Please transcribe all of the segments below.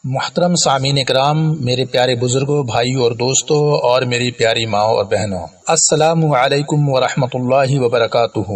محترم سامعین اکرام، میرے پیارے بزرگوں، بھائیوں اور دوستوں اور میری پیاری ماؤں اور بہنوں، السلام علیکم ورحمۃ اللہ وبرکاتہ۔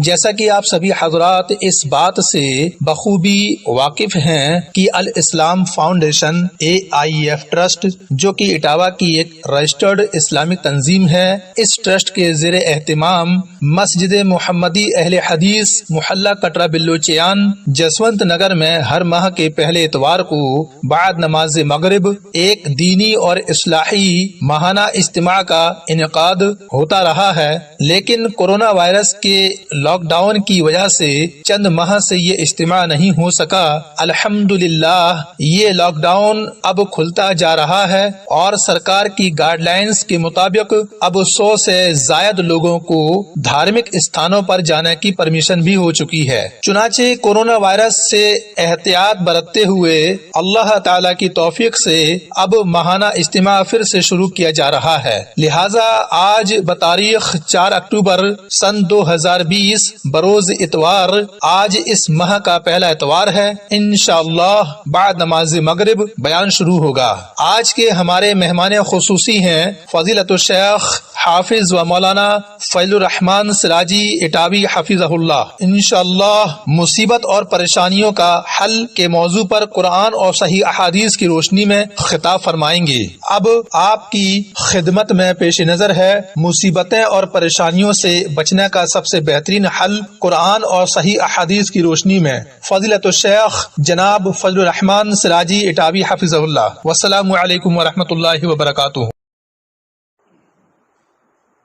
جیسا کہ آپ سبھی حضرات اس بات سے بخوبی واقف ہیں کہ الاسلام فاؤنڈیشن AIF ٹرسٹ، جو کہ اٹاوا کی ایک رجسٹرڈ اسلامک تنظیم ہے، اس ٹرسٹ کے زیر اہتمام مسجد محمدی اہل حدیث محلہ کٹرا بلوچیان جسونت نگر میں ہر ماہ کے پہلے اتوار کو بعد نماز مغرب ایک دینی اور اصلاحی ماہانہ اجتماع کا انعقاد ہوتا رہا ہے، لیکن کورونا وائرس کے لاک ڈاؤن کی وجہ سے چند ماہ سے یہ اجتماع نہیں ہو سکا۔ الحمدللہ یہ لاک ڈاؤن اب کھلتا جا رہا ہے اور سرکار کی گائیڈ لائنز کے مطابق اب 100 سے زائد لوگوں کو دھارمک استھانوں پر جانے کی پرمیشن بھی ہو چکی ہے۔ چنانچہ کورونا وائرس سے احتیاط برتتے ہوئے اللہ تعالی کی توفیق سے اب ماہانہ اجتماع پھر سے شروع کیا جا رہا ہے، لہٰذا آج بتاریخ 4 اکتوبر سن 2020 بروز اتوار آج اس ماہ کا پہلا اتوار ہے۔ انشاءاللہ بعد نماز مغرب بیان شروع ہوگا۔ آج کے ہمارے مہمان خصوصی ہیں فضیلت الشیخ حافظ و مولانا فضل الرحمان سراجی اٹاوی حفظہ اللہ۔ انشاءاللہ مصیبت اور پریشانیوں کا حل کے موضوع پر قرآن اور صحیح احادیث کی روشنی میں خطاب فرمائیں گے۔ اب آپ کی خدمت میں پیش نظر ہے مصیبتیں اور پریشانیوں سے بچنے کا سب سے بہترین حل قرآن اور صحیح احادیث کی روشنی میں، فضیلت الشیخ جناب فضل الرحمان سراجی اٹاوی حفظہ اللہ۔ والسلام علیکم ورحمۃ اللہ وبرکاتہ۔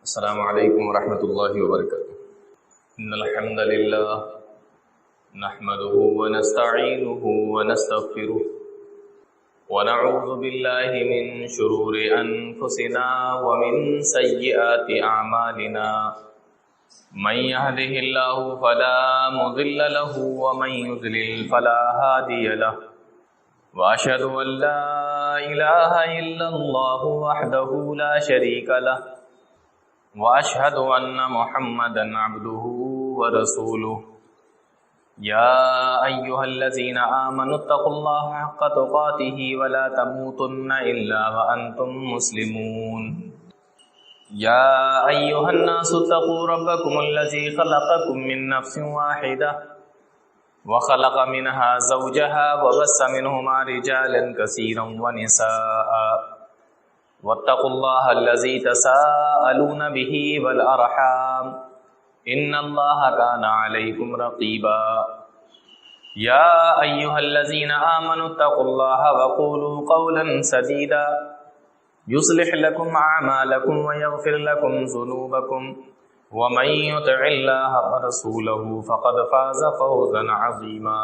السلام علیکم ورحمۃ اللہ وبرکاتہ۔ ان الحمد للہ نحمده ونستعینه ونستغفره ونعوذ باللہ من شرور انفسنا ومن سیئات اعمالنا، من يهده الله فلا مضل له ومن يضلل فلا هادي له، واشهد ان لا اله الا الله وحده لا شريك له، واشهد ان محمدا عبده ورسوله۔ یا ایھا الذین آمنوا اتقوا اللہ حق تقاته ولا تموتن الا وانتم مسلمون۔ یا ایھا الناس اتقوا ربکم الذی خلقکم من نفس واحدہ وخلق منها زوجها وبث منهما رجالا كثيرا ونساء واتقوا الله الذي تساءلون به والأرحام ان اللہ کان علیکم رقیبا۔ یا ایھا الذین آمنوا اتقوا اللہ وقولوا قولا سدیدا یصلح لکم اعمالکم ویغفر لکم ذنوبکم ومن یطع اللہ ورسولہ فقد فاز فوزا عظیما۔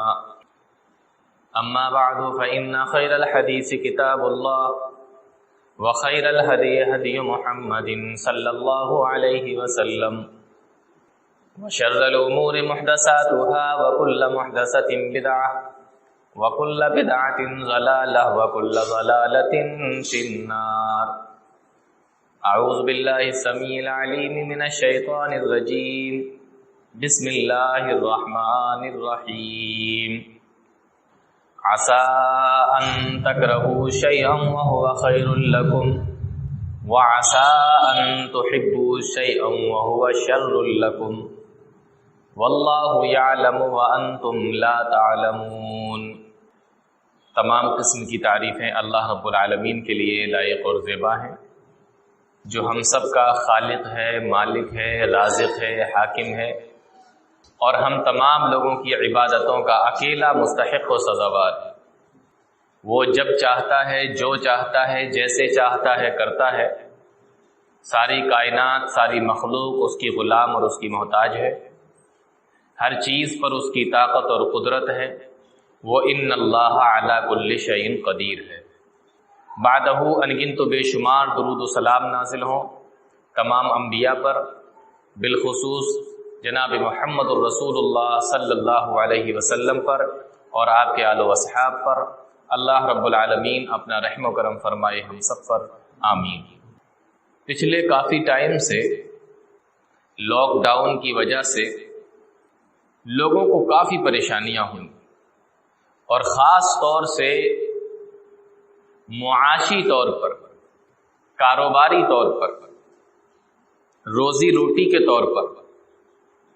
اما بعد فإن خیر الحدیث کتاب اللہ وخیر الہدی ہدی محمد صلی اللہ علیہ وسلم وشر الأمور محدثاتها وكل محدثة بدعة وكل بدعة ضلالة وكل ضلالة في النار۔ أعوذ بالله السميع العليم من الشيطان الرجيم، بسم الله الرحمن الرحيم۔ عسى أن تكرهوا شيئا وهو خير لكم، وعسى أن تحبوا شيئا وهو شر لكم، واللہ یعلم وانتم لا تعلمون۔ تمام قسم کی تعریفیں اللہ رب العالمین کے لیے لائق اور زیبا ہیں، جو ہم سب کا خالق ہے، مالک ہے، رازق ہے، حاکم ہے، اور ہم تمام لوگوں کی عبادتوں کا اکیلا مستحق و سزاوار ہے۔ وہ جب چاہتا ہے، جو چاہتا ہے، جیسے چاہتا ہے کرتا ہے۔ ساری کائنات، ساری مخلوق اس کی غلام اور اس کی محتاج ہے۔ ہر چیز پر اس کی طاقت اور قدرت ہے۔ وہ ان اللہ علی کل شیء قدیر ہے۔ بعدہ انگنت بے شمار درود و سلام نازل ہوں تمام انبیاء پر، بالخصوص جناب محمد الرسول اللہ صلی اللہ علیہ وسلم پر اور آپ کے آل و اصحاب پر۔ اللہ رب العالمین اپنا رحم و کرم فرمائے ہم سب پر، آمین۔ پچھلے کافی ٹائم سے لاک ڈاؤن کی وجہ سے لوگوں کو کافی پریشانیاں ہوئیں، اور خاص طور سے معاشی طور پر، کاروباری طور پر، روزی روٹی کے طور پر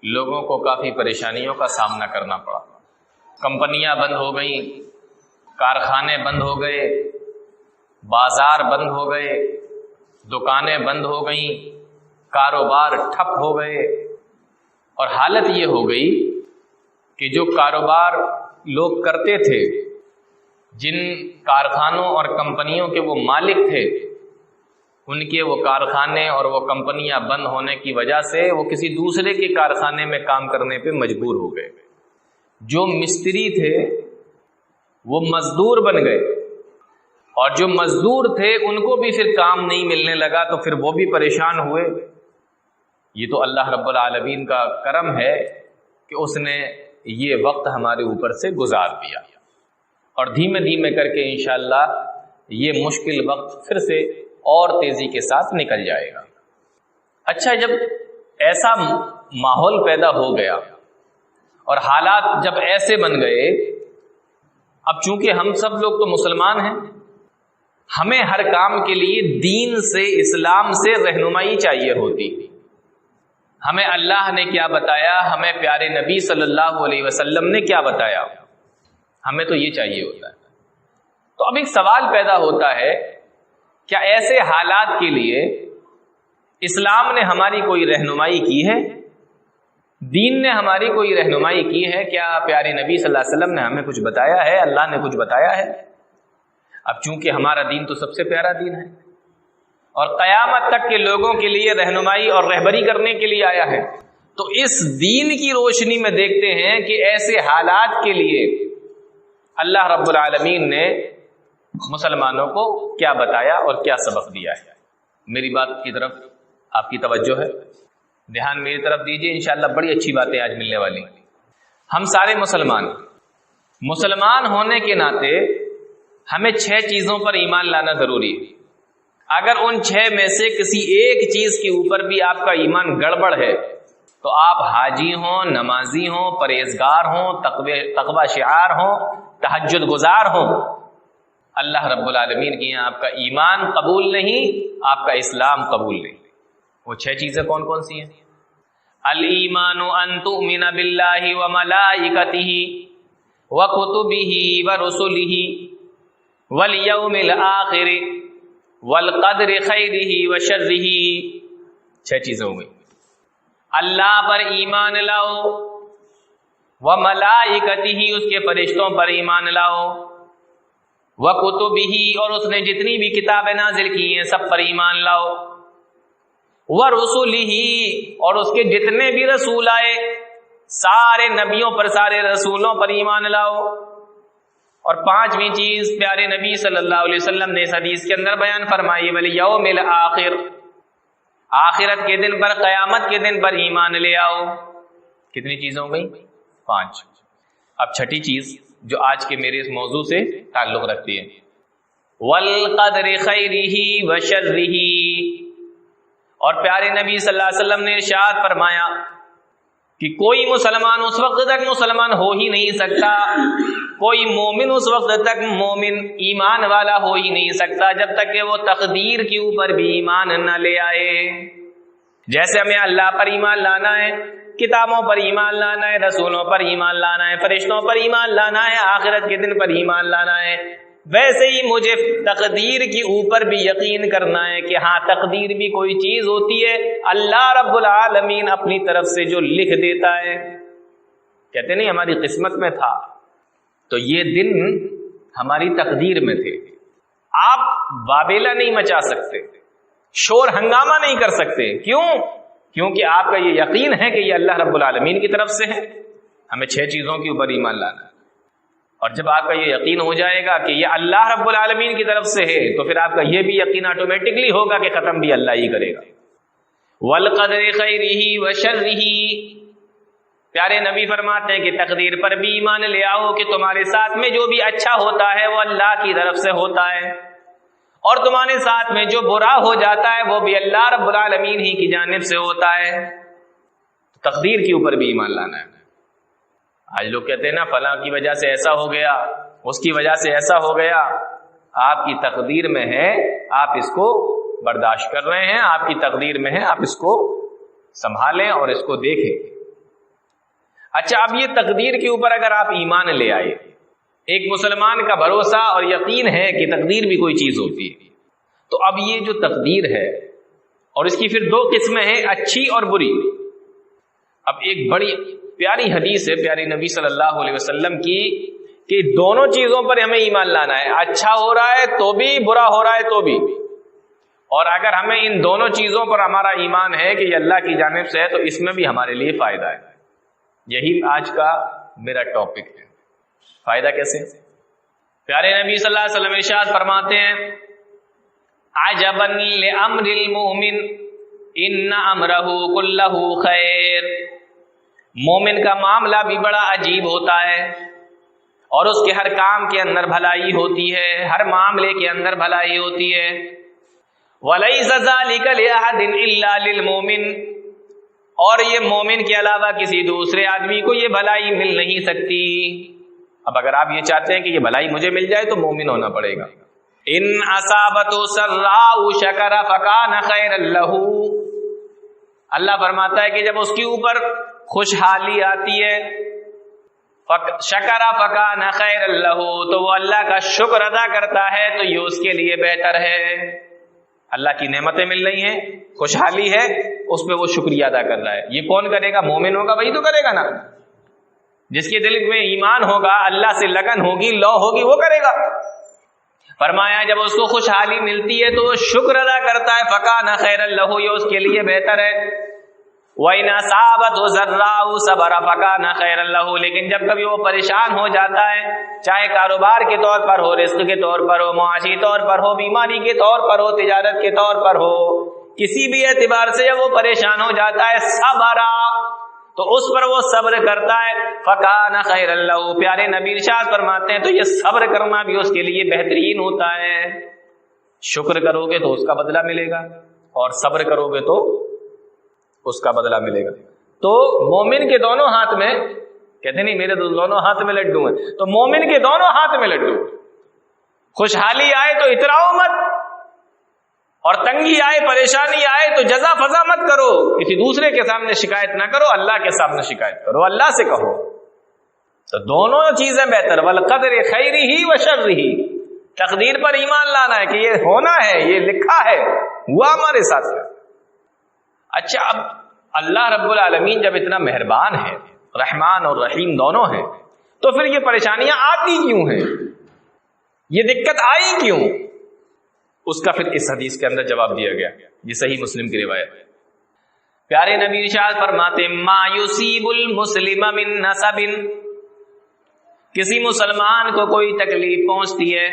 لوگوں کو کافی پریشانیوں کا سامنا کرنا پڑا۔ کمپنیاں بند ہو گئیں، کارخانے بند ہو گئے، بازار بند ہو گئے، دکانیں بند ہو گئیں، کاروبار ٹھپ ہو گئے، اور حالت یہ ہو گئی کہ جو کاروبار لوگ کرتے تھے، جن کارخانوں اور کمپنیوں کے وہ مالک تھے، ان کے وہ کارخانے اور وہ کمپنیاں بند ہونے کی وجہ سے وہ کسی دوسرے کے کارخانے میں کام کرنے پہ مجبور ہو گئے۔ جو مستری تھے وہ مزدور بن گئے، اور جو مزدور تھے ان کو بھی پھر کام نہیں ملنے لگا، تو پھر وہ بھی پریشان ہوئے۔ یہ تو اللہ رب العالمین کا کرم ہے کہ اس نے یہ وقت ہمارے اوپر سے گزار دیا، اور دھیمے دھیمے کر کے انشاءاللہ یہ مشکل وقت پھر سے اور تیزی کے ساتھ نکل جائے گا۔ اچھا، جب ایسا ماحول پیدا ہو گیا اور حالات جب ایسے بن گئے، اب چونکہ ہم سب لوگ تو مسلمان ہیں، ہمیں ہر کام کے لیے دین سے، اسلام سے رہنمائی چاہیے ہوتی۔ ہمیں اللہ نے کیا بتایا، ہمیں پیارے نبی صلی اللہ علیہ وسلم نے کیا بتایا، ہمیں تو یہ چاہیے ہوتا ہے۔ تو اب ایک سوال پیدا ہوتا ہے، کیا ایسے حالات کے لیے اسلام نے ہماری کوئی رہنمائی کی ہے؟ دین نے ہماری کوئی رہنمائی کی ہے؟ کیا پیارے نبی صلی اللہ علیہ وسلم نے ہمیں کچھ بتایا ہے؟ اللہ نے کچھ بتایا ہے؟ اب چونکہ ہمارا دین تو سب سے پیارا دین ہے اور قیامت تک کے لوگوں کے لیے رہنمائی اور رہبری کرنے کے لیے آیا ہے، تو اس دین کی روشنی میں دیکھتے ہیں کہ ایسے حالات کے لیے اللہ رب العالمین نے مسلمانوں کو کیا بتایا اور کیا سبق دیا ہے۔ میری بات کی طرف آپ کی توجہ ہے، دھیان میری طرف دیجیے، انشاءاللہ بڑی اچھی باتیں آج ملنے والی۔ ہم سارے مسلمان ہونے کے ناطے ہمیں 6 چیزوں پر ایمان لانا ضروری ہے۔ اگر ان 6 میں سے کسی ایک چیز کے اوپر بھی آپ کا ایمان گڑبڑ ہے تو آپ حاجی ہوں، نمازی ہوں، پرہیزگار ہوں، تقوی شعار ہوں، تہجد گزار ہوں، اللہ رب العالمین کی یہاں آپ کا ایمان قبول نہیں، آپ کا اسلام قبول نہیں۔ وہ 6 چیزیں کون کون سی ہیں؟ الایمان ان تؤمن باللہ وملائکتہ وکتبہ ورسلہ والیوم الآخر والقدر خیرہ وشرہ۔ 6 چیزیں ہو گئی۔ اللہ پر ایمان لاؤ، وملائکتہ اس کے فرشتوں پر ایمان لاؤ، وکتبہ اور اس نے جتنی بھی کتابیں نازل کی ہیں سب پر ایمان لاؤ، ورسلہ اور اس کے جتنے بھی رسول آئے سارے نبیوں پر، سارے رسولوں پر ایمان لاؤ۔ اور 5ویں چیز پیارے نبی صلی اللہ علیہ وسلم نے اس حدیث کے اندر بیان فرمائی، والیوم الآخر، آخرت کے دن پر، قیامت کے دن پر ایمان لے آؤ۔ کتنی چیزیں ہو گئی؟ 5۔ اب 6ٹھی چیز جو آج کے میرے اس موضوع سے تعلق رکھتی ہے، والقدر خیرہ وشرہ۔ اور پیارے نبی صلی اللہ علیہ وسلم نے ارشاد فرمایا کہ کوئی مسلمان اس وقت تک مسلمان ہو ہی نہیں سکتا، کوئی مومن اس وقت تک مومن ایمان والا ہو ہی نہیں سکتا جب تک کہ وہ تقدیر کے اوپر بھی ایمان نہ لے آئے۔ جیسے ہمیں اللہ پر ایمان لانا ہے، کتابوں پر ایمان لانا ہے، رسولوں پر ایمان لانا ہے، فرشتوں پر ایمان لانا ہے، آخرت کے دن پر ایمان لانا ہے، ویسے ہی مجھے تقدیر کے اوپر بھی یقین کرنا ہے کہ ہاں تقدیر بھی کوئی چیز ہوتی ہے، اللہ رب العالمین اپنی طرف سے جو لکھ دیتا ہے۔ کہتے نہیں ہماری قسمت میں تھا، تو یہ دن ہماری تقدیر میں تھے۔ آپ وابیلا نہیں مچا سکتے، شور ہنگامہ نہیں کر سکتے، کیوں؟ کیونکہ آپ کا یہ یقین ہے کہ یہ اللہ رب العالمین کی طرف سے ہے۔ ہمیں 6 چیزوں کے اوپر ایمان لانا ہے، اور جب آپ کا یہ یقین ہو جائے گا کہ یہ اللہ رب العالمین کی طرف سے ہے تو پھر آپ کا یہ بھی یقین آٹومیٹکلی ہوگا کہ ختم بھی اللہ ہی کرے گا۔ والقدر خیرہ وشرہ، پیارے نبی فرماتے ہیں کہ تقدیر پر بھی ایمان لے آؤ کہ تمہارے ساتھ میں جو بھی اچھا ہوتا ہے وہ اللہ کی طرف سے ہوتا ہے، اور تمہارے ساتھ میں جو برا ہو جاتا ہے وہ بھی اللہ رب العالمین ہی کی جانب سے ہوتا ہے۔ تقدیر کے اوپر بھی ایمان لانا ہے۔ آج لوگ کہتے ہیں نا فلاں کی وجہ سے ایسا ہو گیا، اس کی وجہ سے ایسا ہو گیا، آپ کی تقدیر میں ہے، آپ اس کو برداشت کر رہے ہیں، آپ کی تقدیر میں ہے، آپ اس کو سنبھالیں اور اس کو دیکھیں۔ اچھا، اب یہ تقدیر کے اوپر اگر آپ ایمان لے آئے، ایک مسلمان کا بھروسہ اور یقین ہے کہ تقدیر بھی کوئی چیز ہوتی ہے، تو اب یہ جو تقدیر ہے، اور اس کی پھر دو قسمیں ہیں، اچھی اور بری۔ اب ایک بڑی پیاری حدیث ہے پیارے نبی صلی اللہ علیہ وسلم کی کہ دونوں چیزوں پر ہمیں ایمان لانا ہے، اچھا ہو رہا ہے تو بھی، برا ہو رہا ہے تو بھی۔ اور اگر ہمیں ان دونوں چیزوں پر ہمارا ایمان ہے کہ یہ اللہ کی جانب سے ہے تو اس میں بھی ہمارے لیے فائدہ ہے۔ یہی آج کا میرا ٹاپک ہے، فائدہ کیسے؟ پیارے نبی صلی اللہ علیہ وسلم ارشاد فرماتے ہیں عجبا لامر المؤمن ان امرہ کلہ خیر، مومن کا معاملہ بھی بڑا عجیب ہوتا ہے اور اس کے ہر کام کے اندر بھلائی ہوتی ہے، ہر معاملے کے اندر بھلائی ہوتی ہے۔ وَلَيْسَ ذَلِكَ لِأَحَدٍ إِلَّا لِلْمُؤْمِنِ، اور یہ مومن کے علاوہ کسی دوسرے آدمی کو یہ بھلائی مل نہیں سکتی۔ اب اگر آپ یہ چاہتے ہیں کہ یہ بھلائی مجھے مل جائے تو مومن ہونا پڑے گا۔ ان اصابتہ سراء شکر فکان خیرا لہ، اللہ فرماتا ہے کہ جب اس کے اوپر خوشحالی آتی ہے، شکر فکان خیرا لہ، تو وہ اللہ کا شکر ادا کرتا ہے تو یہ اس کے لیے بہتر ہے۔ اللہ کی نعمتیں مل رہی ہیں، خوشحالی ہے، اس پہ وہ شکریہ ادا کر رہا ہے۔ یہ کون کرے گا؟ مومن ہوگا وہی تو کرے گا نا، جس کے دل میں ایمان ہوگا، اللہ سے لگن ہوگی، لو ہوگی، وہ کرے گا۔ فرمایا جب اس کو خوشحالی ملتی ہے تو وہ شکر ادا کرتا ہے، فکان خیرا لہ، یہ اس کے لیے بہتر ہے۔ وَإِنْ أَصَابَتْهُ ضَرَّاءُ صَبَرَ فَكَانَ خَيْرًا لَهُ، لیکن جب کبھی وہ پریشان ہو جاتا ہے، چاہے کاروبار کے طور پر ہو، رزق کے طور پر ہو، معاشی طور پر ہو، بیماری کے طور پر ہو، تجارت کے طور پر ہو، کسی بھی اعتبار سے جب وہ پریشان ہو جاتا ہے، صبر، تو اس پر وہ صبر کرتا ہے، فَكَانَ خَيْرًا لَهُ، پیارے نبی ارشاد فرماتے ہیں تو یہ صبر کرنا بھی اس کے لیے بہترین ہوتا ہے۔ شکر کرو گے تو اس کا بدلہ ملے گا، اور صبر کرو گے تو اس کا بدلہ ملے گا۔ تو مومن کے دونوں ہاتھ میں، کہتے نہیں میرے دونوں ہاتھ میں لڈو ہیں، تو مومن کے دونوں ہاتھ میں لڈو۔ خوشحالی آئے تو اتراؤ مت، اور تنگی آئے، پریشانی آئے تو جزا فضا مت کرو، کسی دوسرے کے سامنے شکایت نہ کرو، اللہ کے سامنے شکایت کرو، اللہ سے کہو۔ تو دونوں چیزیں بہتر، والقدر خیرہ وشرہ، تقدیر پر ایمان لانا ہے کہ یہ ہونا ہے، یہ لکھا ہے، ہوا ہمارے ساتھ ہے۔ اچھا، اب اللہ رب العالمین جب اتنا مہربان ہے، رحمان اور رحیم دونوں ہیں، تو پھر یہ پریشانیاں آتی کیوں ہیں؟ یہ دقت آئی کیوں؟ اس کا پھر اس حدیث کے اندر جواب دیا گیا، یہ صحیح مسلم کی روایت ہے۔ پیارے نبی ارشاد فرماتے ما یصیب المسلم من نصب، کسی مسلمان کو کوئی تکلیف پہنچتی ہے،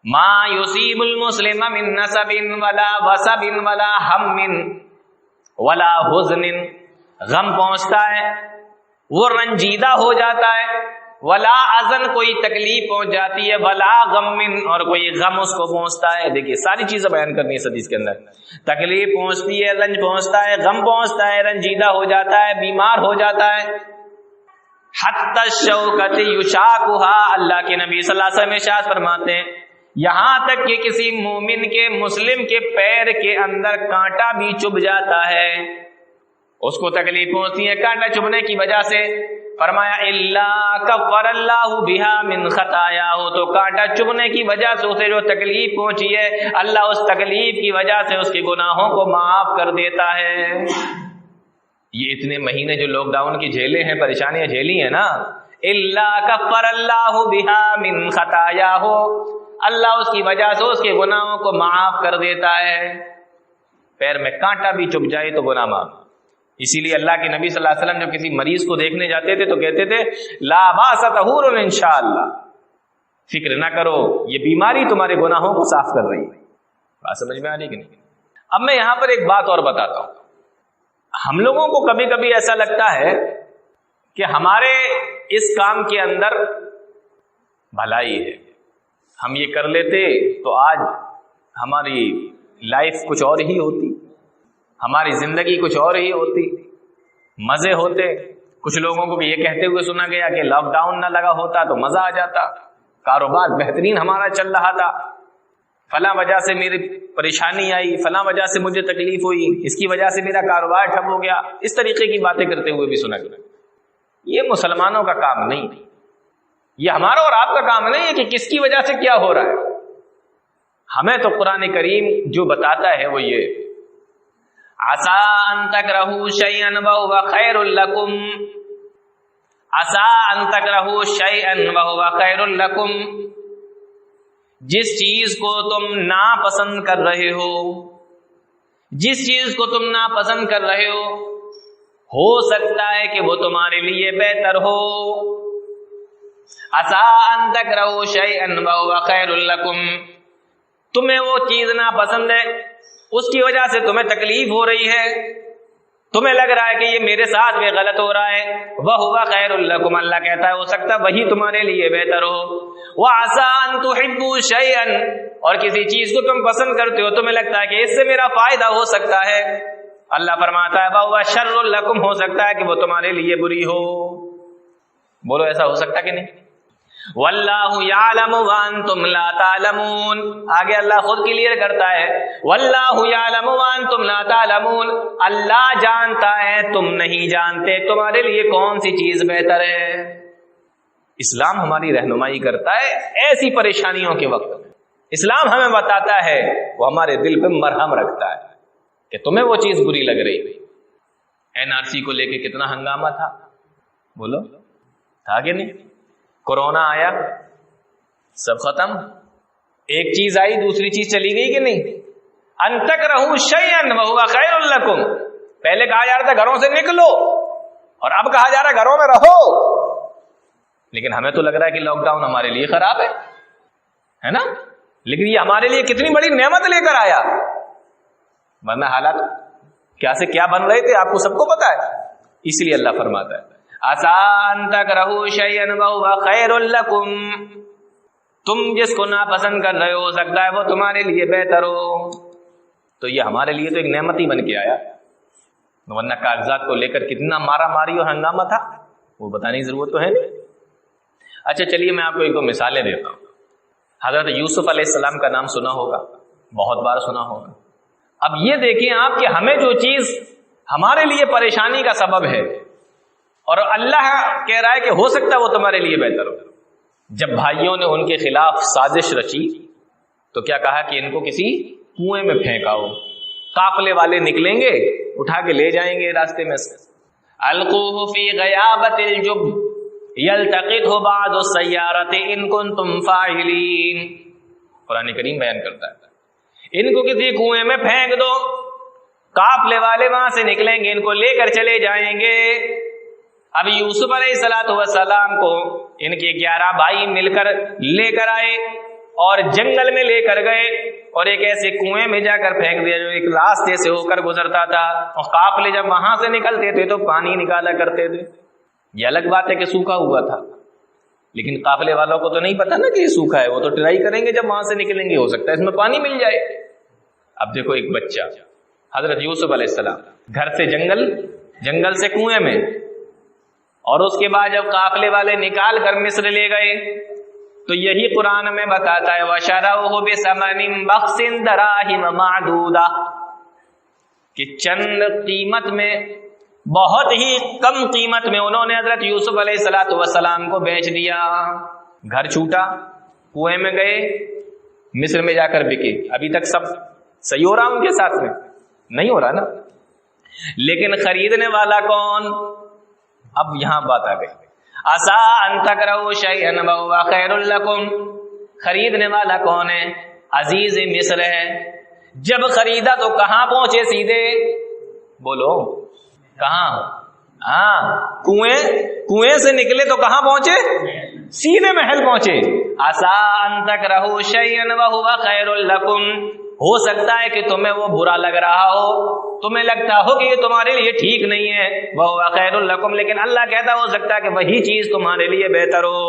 ما یصیب المسلم من نصب ولا وصب ولا ہم ولا حزن، غم پہنچتا ہے، وہ رنجیدہ ہو جاتا ہے، ولا حزن، کوئی تکلیف پہنچ جاتی ہے، ولا غم، اور کوئی غم اس کو پہنچتا ہے۔ دیکھیے ساری چیزیں بیان کرنی ہے اس حدیث کے اندر، تکلیف پہنچتی ہے، رنج پہنچتا ہے، غم پہنچتا ہے، رنجیدہ ہو جاتا ہے، بیمار ہو جاتا ہے، حتی الشوکۃ یشاکھها، اللہ کے نبی صلی اللہ علیہ وسلم ارشاد فرماتے ہیں یہاں تک کہ کسی مومن کے، مسلم کے پیر کے اندر کانٹا بھی چبھ جاتا ہے، اس کو تکلیف پہنچتی ہے کانٹا چبھنے کی وجہ سے۔ فرمایا الا کفر اللہ بہا من خطایا، تو کانٹا چبھنے کی وجہ سے اسے جو تکلیف پہنچی ہے، اللہ اس تکلیف کی وجہ سے اس کے گناہوں کو معاف کر دیتا ہے۔ یہ اتنے مہینے جو لاک ڈاؤن کی جھیلیں ہیں، پریشانیاں جھیلی ہیں نا، الا کفر اللہ بہا من خطایا، اللہ اس کی وجہ سے اس کے گناہوں کو معاف کر دیتا ہے۔ پیر میں کانٹا بھی چبھ جائے تو گناہ معاف۔ اسی لیے اللہ کے نبی صلی اللہ علیہ وسلم جب کسی مریض کو دیکھنے جاتے تھے تو کہتے تھے لا باس طہور انشاءاللہ، فکر نہ کرو، یہ بیماری تمہارے گناہوں کو صاف کر رہی ہے۔ بات سمجھ میں آ رہی کہ نہیں؟ اب میں یہاں پر ایک بات اور بتاتا ہوں۔ ہم لوگوں کو کبھی کبھی ایسا لگتا ہے کہ ہمارے اس کام کے اندر بھلائی ہے، ہم یہ کر لیتے تو آج ہماری لائف کچھ اور ہی ہوتی، ہماری زندگی کچھ اور ہی ہوتی، مزے ہوتے۔ کچھ لوگوں کو بھی یہ کہتے ہوئے سنا گیا کہ لاک ڈاؤن نہ لگا ہوتا تو مزہ آ جاتا، کاروبار بہترین ہمارا چل رہا تھا، فلاں وجہ سے میری پریشانی آئی، فلاں وجہ سے مجھے تکلیف ہوئی، اس کی وجہ سے میرا کاروبار ٹھپ ہو گیا، اس طریقے کی باتیں کرتے ہوئے بھی سنا گیا۔ یہ مسلمانوں کا کام نہیں، یہ ہمارا اور آپ کا کام نہیں ہے کہ کس کی وجہ سے کیا ہو رہا ہے۔ ہمیں تو قرآن کریم جو بتاتا ہے وہ یہ، عسى ان تكرهوا شيئا وهو خير لكم، عسى ان تكرهوا شيئا وهو خير لكم، جس چیز کو تم ناپسند کر رہے ہو، جس چیز کو تم ناپسند کر رہے ہو سکتا ہے کہ وہ تمہارے لیے بہتر ہو۔ عسى ان تكرهوا شيئا وهو خير لكم، تمہیں وہ چیز ناپسند ہے، اس کی وجہ سے تمہیں تکلیف ہو رہی ہے، تمہیں لگ رہا ہے کہ یہ میرے ساتھ بھی غلط ہو رہا ہے، وَهُوَ خَيْرٌ لَكُمْ، اللہ کہتا ہے ہو سکتا ہے وہی تمہارے لیے بہتر ہو۔ وَعَسَىٰ أَن تُحِبُّوا شَيْئًا، اور کسی چیز کو تم پسند کرتے ہو، تمہیں لگتا ہے کہ اس سے میرا فائدہ ہو سکتا ہے، اللہ فرماتا ہے وَهُوَ شَرٌّ لَكُمْ، ہو سکتا ہے کہ وہ تمہارے لیے بری ہو۔ بولو ایسا ہو سکتا کہ نہیں؟ واللہ یعلم وانتم لا تعلمون، آگے اللہ خود کلیئر کرتا ہے، واللہ یعلم وانتم لا تعلمون، اللہ جانتا ہے تم نہیں جانتے، تمہارے لیے کون سی چیز بہتر ہے۔ اسلام ہماری رہنمائی کرتا ہے ایسی پریشانیوں کے وقت میں، اسلام ہمیں بتاتا ہے، وہ ہمارے دل پہ مرہم رکھتا ہے کہ تمہیں وہ چیز بری لگ رہی۔ NRC کو لے کے کتنا ہنگامہ تھا، بولو تھا کہ نہیں؟ کورونا آیا، سب ختم، ایک چیز آئی دوسری چیز چلی گئی کہ نہیں؟ ان تکرہوا شیئا وہو خیر لکم، پہلے کہا جا رہا تھا گھروں سے نکلو، اور اب کہا جا رہا ہے گھروں میں رہو، لیکن ہمیں تو لگ رہا ہے کہ لاک ڈاؤن ہمارے لیے خراب ہے نا، لیکن یہ ہمارے لیے کتنی بڑی نعمت لے کر آیا، ورنہ حالات کیا سے کیا بن رہے تھے آپ کو سب کو پتا ہے۔ اس لیے اللہ فرماتا ہے عَسَىٰ أَن تَكْرَهُوا شَيْئًا وَهُوَ خَيْرٌ لَكُمْ، تم جس کو ناپسند کر رہے ہو سکتا ہے وہ تمہارے لیے بہتر ہو، تو یہ ہمارے لیے تو ایک نعمت ہی بن کے آیا، ورنہ کاغذات کو لے کر کتنا مارا ماری اور ہنگامہ تھا، وہ بتانے کی ضرورت تو ہے نہیں۔ اچھا چلیے میں آپ کو ایک دو مثالیں دیتا ہوں۔ حضرت یوسف علیہ السلام کا نام سنا ہوگا، بہت بار سنا ہوگا۔ اب یہ دیکھیں آپ کہ ہمیں جو چیز ہمارے لیے پریشانی کا سبب ہے اور اللہ کہہ رہا ہے کہ ہو سکتا ہے وہ تمہارے لیے بہتر ہو، جب بھائیوں نے ان کے خلاف سازش رچی تو کیا کہا کہ ان کو کسی کنویں میں پھینکاؤ، قافلے والے نکلیں گے اٹھا کے لے جائیں گے راستے میں سے، القوہ فی غیابت الجب یلتقطہ بعض السیارۃ ان کنتم فاعلین، قرآن کریم بیان کرتا ہے ان کو کسی کنویں میں پھینک دو، قافلے والے وہاں سے نکلیں گے ان کو لے کر چلے جائیں گے۔ اب یوسف علیہ السلام کو ان کے 11 بھائی مل کر لے کر آئے اور جنگل میں لے کر گئے اور ایک ایسے کنویں میں جا کر پھینک دیا جو ایک راستے سے ہو کر گزرتا تھا، اور قافلے جب وہاں سے نکلتے تھے تو پانی نکالا کرتے تھے۔ یہ الگ بات ہے کہ سوکھا ہوا تھا، لیکن قافلے والوں کو تو نہیں پتا نا کہ یہ سوکھا ہے، وہ تو ٹرائی کریں گے جب وہاں سے نکلیں گے ہو سکتا ہے اس میں پانی مل جائے۔ اب دیکھو ایک بچہ حضرت یوسف علیہ السلام گھر سے جنگل سے کنویں میں، اور اس کے بعد جب قافلے والے نکال کر مصر لے گئے تو یہی قرآن میں بتاتا ہے وَشَرَوْهُ بِثَمَنٍ بَخْسٍ دَرَاهِمَ مَعْدُودَةٍ، کہ چند قیمت میں، بہت ہی کم قیمت میں انہوں نے حضرت یوسف علیہ السلام کو بیچ دیا۔ گھر چھوٹا، کنویں میں گئے، مصر میں جا کر بکے۔ ابھی تک سب صحیح ہو رہا ان کے ساتھ میں؟ نہیں ہو رہا نا، لیکن خریدنے والا کون؟ اب یہاں بات آ گئی، عَسَىٰ أَن تَكْرَهُوا شَيْئًا وَهُوَ خَيْرٌ لَكُمْ، خریدنے والا کون ہے؟ عزیز مصر ہے۔ جب خریدا تو کہاں پہنچے؟ سیدھے بولو کہاں؟ ہاں کنویں سے نکلے تو کہاں پہنچے؟ سیدھے محل پہنچے۔ عَسَىٰ أَن تَكْرَهُوا شَيْئًا وَهُوَ خَيْرٌ لَكُمْ، ہو سکتا ہے کہ تمہیں وہ برا لگ رہا ہو، تمہیں لگتا ہو کہ یہ تمہارے لیے ٹھیک نہیں ہے، وَهُوَ خَيْرٌ لَكُمْ، لیکن اللہ کہتا ہو سکتا ہے کہ وہی چیز تمہارے لیے بہتر ہو۔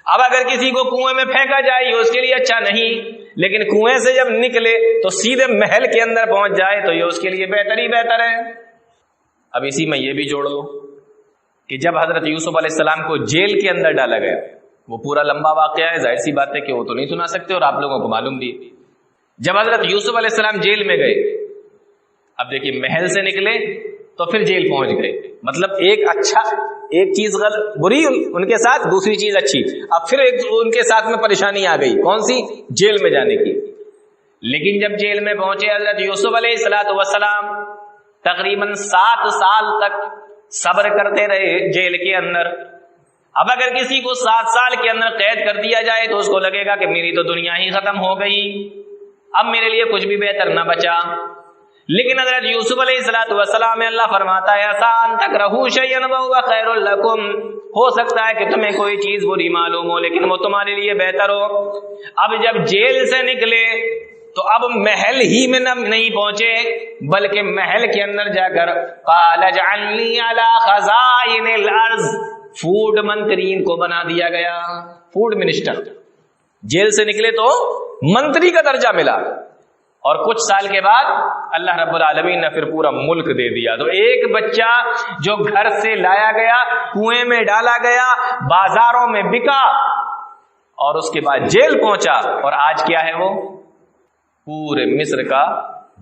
اب اگر کسی کو کنویں میں پھینکا جائے یہ اس کے لیے اچھا نہیں، لیکن کنویں سے جب نکلے تو سیدھے محل کے اندر پہنچ جائے تو یہ اس کے لیے بہتر ہی بہتر ہے۔ اب اسی میں یہ بھی جوڑ لو کہ جب حضرت یوسف علیہ السلام کو جیل کے اندر ڈالا گیا وہ پورا لمبا واقعہ ہے، ظاہر سی بات ہے کہ وہ تو نہیں سنا سکتے اور آپ لوگوں کو معلوم بھی۔ جب حضرت یوسف علیہ السلام جیل میں گئے، اب دیکھیے محل سے نکلے تو پھر جیل پہنچ گئے، مطلب ایک چیز بری ان کے ساتھ، دوسری چیز اچھی، اب پھر ان کے ساتھ میں پریشانی آ گئی، کون سی؟ جیل میں جانے کی۔ لیکن جب جیل میں پہنچے حضرت یوسف علیہ السلام تقریباً 7 سال تک صبر کرتے رہے جیل کے اندر۔ اب اگر کسی کو 7 سال کے اندر قید کر دیا جائے تو اس کو لگے گا کہ میری تو دنیا ہی ختم ہو گئی، اب میرے لیے کچھ بھی بہتر نہ بچا۔ لیکن حضرت یوسف علیہ السلام میں اللہ فرماتا ہے آسان تکرہوا شیئا وہو خیر لکم، ہو سکتا ہے کہ تمہیں کوئی چیز بری معلوم ہو لیکن وہ تمہارے لیے بہتر ہو۔ اب جب جیل سے نکلے تو اب محل ہی میں نہیں پہنچے بلکہ محل کے اندر جا کر قال اجعلنی علی خزائن الارض، فوڈ منترین کو بنا دیا گیا، فوڈ منسٹر۔ جیل سے نکلے تو منتری کا درجہ ملا، اور کچھ سال کے بعد اللہ رب العالمین نے پھر پورا ملک دے دیا۔ تو ایک بچہ جو گھر سے لایا گیا، کنویں میں ڈالا گیا، بازاروں میں بکا، اور اس کے بعد جیل پہنچا، اور آج کیا ہے وہ؟ پورے مصر کا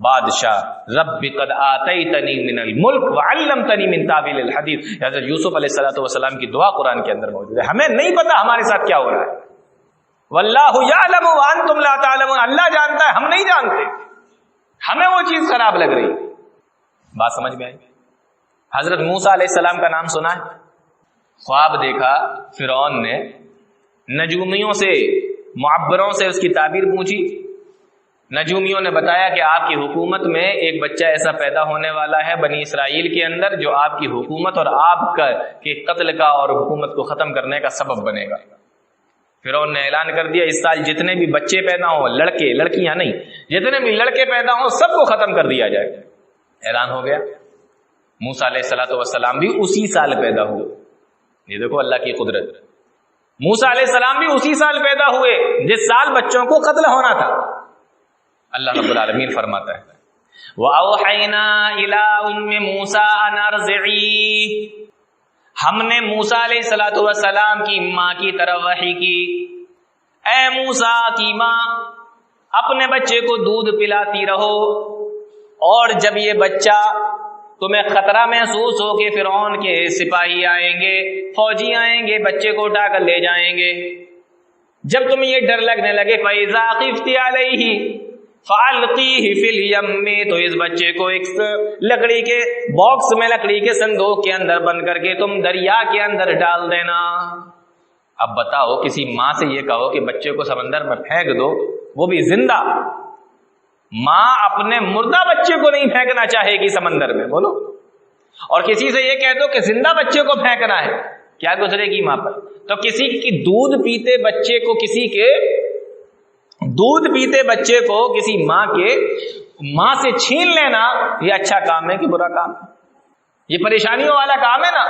بادشاہ۔ رب قد آتیتنی من الملک وعلمتنی من تعویل الحدیث۔ حضرت یوسف علیہ السلام کی دعا قرآن کے اندر موجود ہے۔ ہمیں نہیں پتا ہمارے ساتھ کیا ہو رہا ہے، واللہ یعلم وانتم لا تعلمون، اللہ جانتا ہے ہم نہیں جانتے، ہمیں وہ چیز خراب لگ رہی۔ بات سمجھ میں آئی؟ حضرت موسیٰ علیہ السلام کا نام سنا ہے؟ خواب دیکھا فرعون نے، نجومیوں سے، معبروں سے اس کی تعبیر پوچھی، نجومیوں نے بتایا کہ آپ کی حکومت میں ایک بچہ ایسا پیدا ہونے والا ہے بنی اسرائیل کے اندر جو آپ کی حکومت اور آپ کے قتل کا اور حکومت کو ختم کرنے کا سبب بنے گا۔ فرعون نے اعلان کر دیا اس سال جتنے بھی بچے پیدا ہوں، لڑکے لڑکیاں نہیں، جتنے بھی لڑکے پیدا ہوں سب کو ختم کر دیا جائے۔ اعلان ہو گیا۔ موسیٰ علیہ السلام بھی اسی سال پیدا ہوئے۔ یہ دیکھو اللہ کی قدرت، موسیٰ علیہ السلام بھی اسی سال پیدا ہوئے جس سال بچوں کو قتل ہونا تھا۔ اللہ رب العالمین فرماتا ہے وَأَوْحَيْنَا إِلَىٰ أُمِّ مُوسَىٰ أَنْ أَرْضِعِيهِ، ہم نے موسیٰ علیہ السلام کی ماں کی طرف وحی کی، اے موسیٰ کی ماں اپنے بچے کو دودھ پلاتی رہو، اور جب یہ بچہ تمہیں خطرہ محسوس ہو کہ فرعون کے سپاہی آئیں گے، فوجی آئیں گے، بچے کو اٹھا کر لے جائیں گے، جب تمہیں یہ ڈر لگنے لگے فَإِذَا خِفْتِ عَلَيْهِ فَأَلْقِيهِ فِي الْيَمِّ، تو اس بچے کو ایک لکڑی کے باکس میں، لکڑی کے صندوق کے اندر بند کر کے تم دریا کے اندر ڈال دینا۔ اب بتاؤ کسی ماں سے یہ کہو کہ بچے کو سمندر میں پھینک دو، وہ بھی زندہ، ماں اپنے مردہ بچے کو نہیں پھینکنا چاہے گی سمندر میں، بولو، اور کسی سے یہ کہہ دو کہ زندہ بچے کو پھینکنا ہے، کیا گزرے گی ماں پر؟ تو کسی کی دودھ پیتے بچے کو، کسی کے دودھ پیتے بچے کو کسی ماں سے چھین لینا، یہ اچھا کام ہے کہ برا کام ہے؟ یہ پریشانیوں والا کام ہے نا،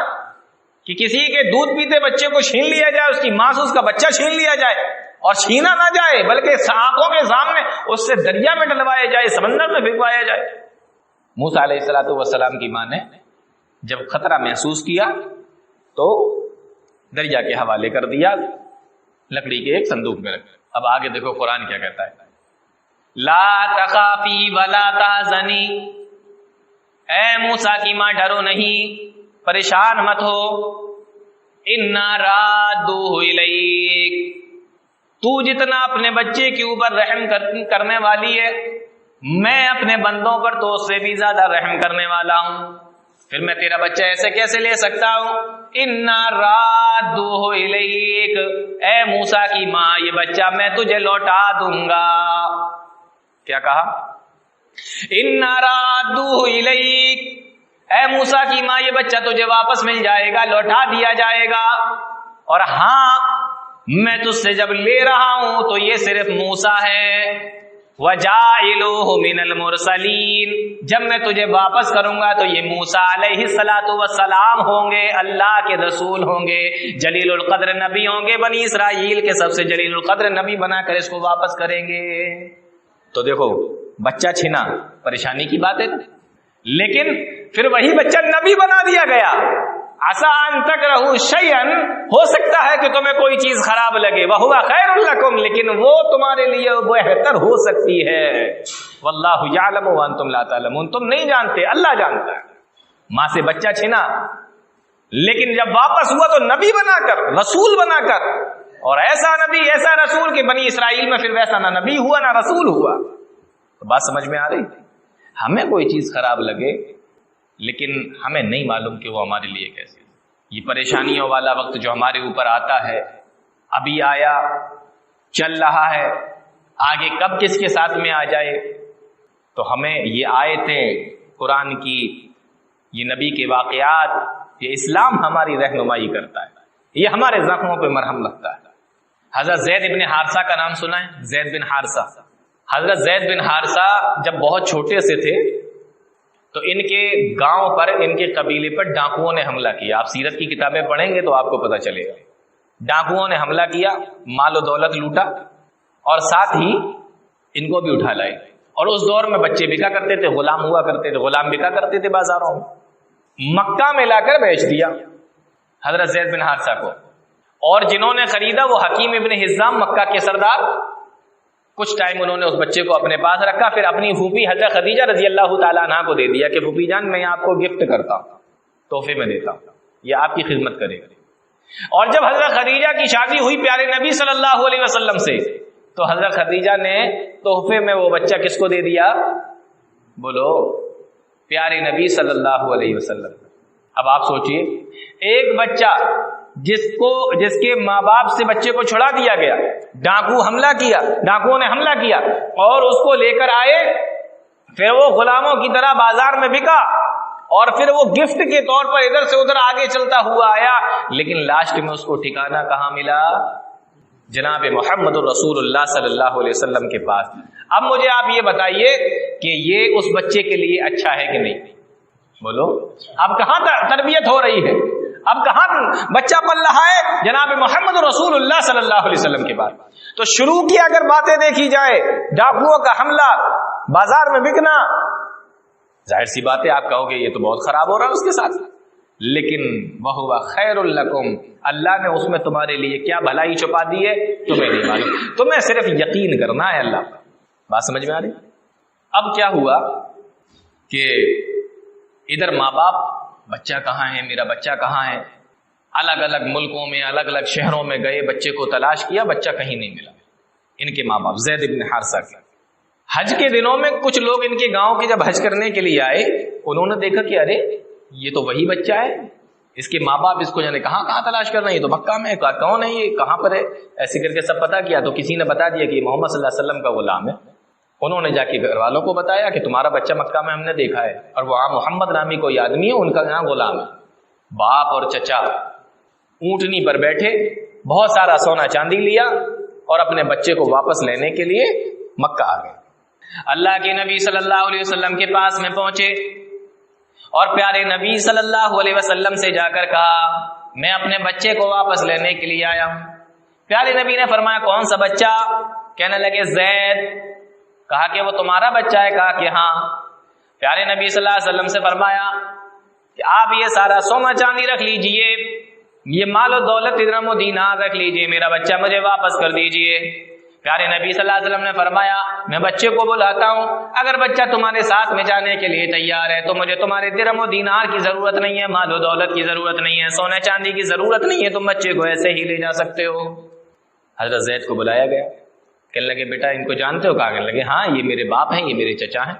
کہ کسی کے دودھ پیتے بچے کو چھین لیا جائے، اس کی ماں سے اس کا بچہ چھین لیا جائے، اور چھینا نہ جائے بلکہ آنکھوں کے سامنے اس سے دریا میں ڈلوایا جائے، سمندر میں پھینکوایا جائے۔ موسیٰ علیہ السلام کی ماں نے جب خطرہ محسوس کیا تو دریا کے حوالے کر دیا، لکڑی کے ایک صندوق میں رکھ۔ اب آگے دیکھو قرآن کیا کہتا ہے، لا تخافی ولا تحزنی، اے موسیٰ کی ماں ڈرو نہیں، پریشان مت ہو، انا رادوہ الیک، تو جتنا اپنے بچے کے اوپر رحم کرنے والی ہے، میں اپنے بندوں پر تو اس سے بھی زیادہ رحم کرنے والا ہوں، پھر میں تیرا بچہ ایسے کیسے لے سکتا ہوں؟ انا رادوہ الیک، اے موسیٰ کی ماں یہ بچہ میں تجھے لوٹا دوں گا۔ کیا کہا؟ انا رادوہ الیک، اے موسیٰ کی ماں یہ بچہ تجھے واپس مل جائے گا، لوٹا دیا جائے گا، اور ہاں میں تجھ سے جب لے رہا ہوں تو یہ صرف موسیٰ ہے، وَجَاعِلُوهُ مِنَ الْمُرْسَلِينَ، جب میں تجھے واپس کروں گا تو یہ موسیٰ علیہ السلام ہوں گے، اللہ کے رسول ہوں گے، جلیل القدر نبی ہوں گے، بنی اسرائیل کے سب سے جلیل القدر نبی بنا کر اس کو واپس کریں گے۔ تو دیکھو بچہ چھینا پریشانی کی بات ہے، لیکن پھر وہی بچہ نبی بنا دیا گیا۔ عسى ان تکرہوا شیئا، ہو سکتا ہے کہ تمہیں کوئی چیز خراب لگے، وہو خیر لکم، لیکن وہ تمہارے لیے بہتر ہو سکتی ہے، واللہ یعلم وانتم لا تعلمون، تم نہیں جانتے، اللہ جانتا ہے۔ ماں سے بچہ چھنا، لیکن جب واپس ہوا تو نبی بنا کر، رسول بنا کر، اور ایسا نبی ایسا رسول کہ بنی اسرائیل میں پھر ویسا نہ نبی ہوا نہ رسول ہوا۔ تو بات سمجھ میں آ رہی؟ ہمیں کوئی چیز خراب لگے لیکن ہمیں نہیں معلوم کہ وہ ہمارے لیے کیسے، یہ پریشانیوں والا وقت جو ہمارے اوپر آتا ہے، ابھی آیا، چل رہا ہے، آگے کب کس کے ساتھ میں آ جائے، تو ہمیں یہ آیتیں قرآن کی، یہ نبی کے واقعات، یہ اسلام ہماری رہنمائی کرتا ہے، یہ ہمارے زخموں پہ مرہم لگتا ہے۔ حضرت زید بن حارثہ کا نام سنا ہے؟ زید بن حارثہ، حضرت زید بن حارثہ جب بہت چھوٹے سے تھے تو ان کے گاؤں پر، ان کے قبیلے پر ڈاکوؤں نے حملہ کیا۔ آپ سیرت کی کتابیں پڑھیں گے تو آپ کو پتہ چلے گا، ڈاکوؤں نے حملہ کیا، مال و دولت لوٹا، اور ساتھ ہی ان کو بھی اٹھا لائے۔ اور اس دور میں بچے بکا کرتے تھے، غلام ہوا کرتے تھے، غلام بکا کرتے تھے بازاروں میں، مکہ میں لا کر بیچ دیا حضرت زید بن حارثہ کو۔ اور جنہوں نے خریدا وہ حکیم ابن حزام، مکہ کے سردار، کچھ ٹائم انہوں نے اس بچے کو اپنے پاس رکھا، پھر اپنی پھوپھی حضرت خدیجہ رضی اللہ تعالیٰ عنہ کو دے دیا کہ پھوپھی جان میں آپ کو گفٹ کرتا ہوں، تحفے میں دیتا ہوں، یہ آپ کی خدمت کرے گا۔ اور جب حضرت خدیجہ کی شادی ہوئی پیارے نبی صلی اللہ علیہ وسلم سے، تو حضرت خدیجہ نے تحفے میں وہ بچہ کس کو دے دیا؟ بولو، پیارے نبی صلی اللہ علیہ وسلم۔ اب آپ سوچئے، ایک بچہ جس کے ماں باپ سے بچے کو چھڑا دیا گیا، ڈاکوؤں نے حملہ کیا اور اس کو لے کر آئے، پھر وہ غلاموں کی طرح بازار میں بکا، اور پھر وہ گفٹ کے طور پر ادھر سے ادھر آگے چلتا ہوا آیا، لیکن لاسٹ میں اس کو ٹھکانہ کہاں ملا؟ جناب محمد الرسول اللہ صلی اللہ علیہ وسلم کے پاس۔ اب مجھے آپ یہ بتائیے کہ یہ اس بچے کے لیے اچھا ہے کہ نہیں؟ بولو، اب کہاں تربیت ہو رہی ہے، اب کہاں بچہ پل رہا ہے؟ جناب محمد رسول اللہ صلی اللہ علیہ وسلم کے بعد۔ تو شروع کی اگر باتیں دیکھی جائے، ڈاکوؤں کا حملہ، بازار میں بکنا، ظاہر سی بات ہے آپ کہو گے یہ تو بہت خراب ہو رہا ہے اس کے ساتھ، لیکن وَهُوَ خَيْرٌ لَكُمْ، اللہ نے اس میں تمہارے لیے کیا بھلائی چھپا دی ہے تمہیں نہیں معلوم، تمہیں صرف یقین کرنا ہے اللہ پر۔ بات سمجھ میں آ رہی؟ اب کیا ہوا کہ ادھر ماں باپ، بچہ کہاں ہے، میرا بچہ کہاں ہے، الگ الگ ملکوں میں، الگ الگ شہروں میں گئے، بچے کو تلاش کیا، بچہ کہیں نہیں ملا۔ ان کے ماں باپ زید بن حارثہ کے حج کے دنوں میں کچھ لوگ ان کے گاؤں کے جب حج کرنے کے لیے آئے، انہوں نے دیکھا کہ ارے یہ تو وہی بچہ ہے، اس کے ماں باپ اس کو جانے کہاں کہاں تلاش کر رہے ہیں، یہ تو مکہ میں ہے، کون ہے یہ، کہاں پر ہے، ایسے کر کے سب پتا کیا تو کسی نے بتا دیا کہ یہ محمد صلی اللہ علیہ وسلم کا غلام ہے۔ انہوں نے جا کے گھر والوں کو بتایا کہ تمہارا بچہ مکہ میں ہم نے دیکھا ہے، اور وہاں محمد نامی کوئی آدمی ہے، ان کا یہاں غلام ہے۔ باپ اور چچا اونٹنی پر بیٹھے، بہت سارا سونا چاندی لیا، اور اپنے بچے کو واپس لینے کے لیے مکہ آ گئے۔ اللہ کے نبی صلی اللہ علیہ وسلم کے پاس میں پہنچے، اور پیارے نبی صلی اللہ علیہ وسلم سے جا کر کہا میں اپنے بچے کو واپس لینے کے لیے آیا ہوں۔ پیارے نبی نے فرمایا کون سا بچہ؟ کہنے لگے زید۔ کہا کہ وہ تمہارا بچہ ہے؟ کہا کہ ہاں۔ پیارے نبی صلی اللہ علیہ وسلم سے فرمایا کہ آپ یہ سارا سونا چاندی رکھ لیجئے، یہ مال و دولت درہم و دینار رکھ لیجئے، میرا بچہ مجھے واپس کر دیجئے۔ پیارے نبی صلی اللہ علیہ وسلم نے فرمایا میں بچے کو بلاتا ہوں، اگر بچہ تمہارے ساتھ میں جانے کے لیے تیار ہے تو مجھے تمہارے درہم و دینار کی ضرورت نہیں ہے، مال و دولت کی ضرورت نہیں ہے، سونے چاندی کی ضرورت نہیں ہے، تم بچے کو ایسے ہی لے جا سکتے ہو۔ حضرت زید کو بلایا گیا، کہنے لگے بیٹا ان کو جانتے ہو؟ کہا کہنے لگے ہاں یہ میرے باپ ہیں، یہ میرے چچا ہیں۔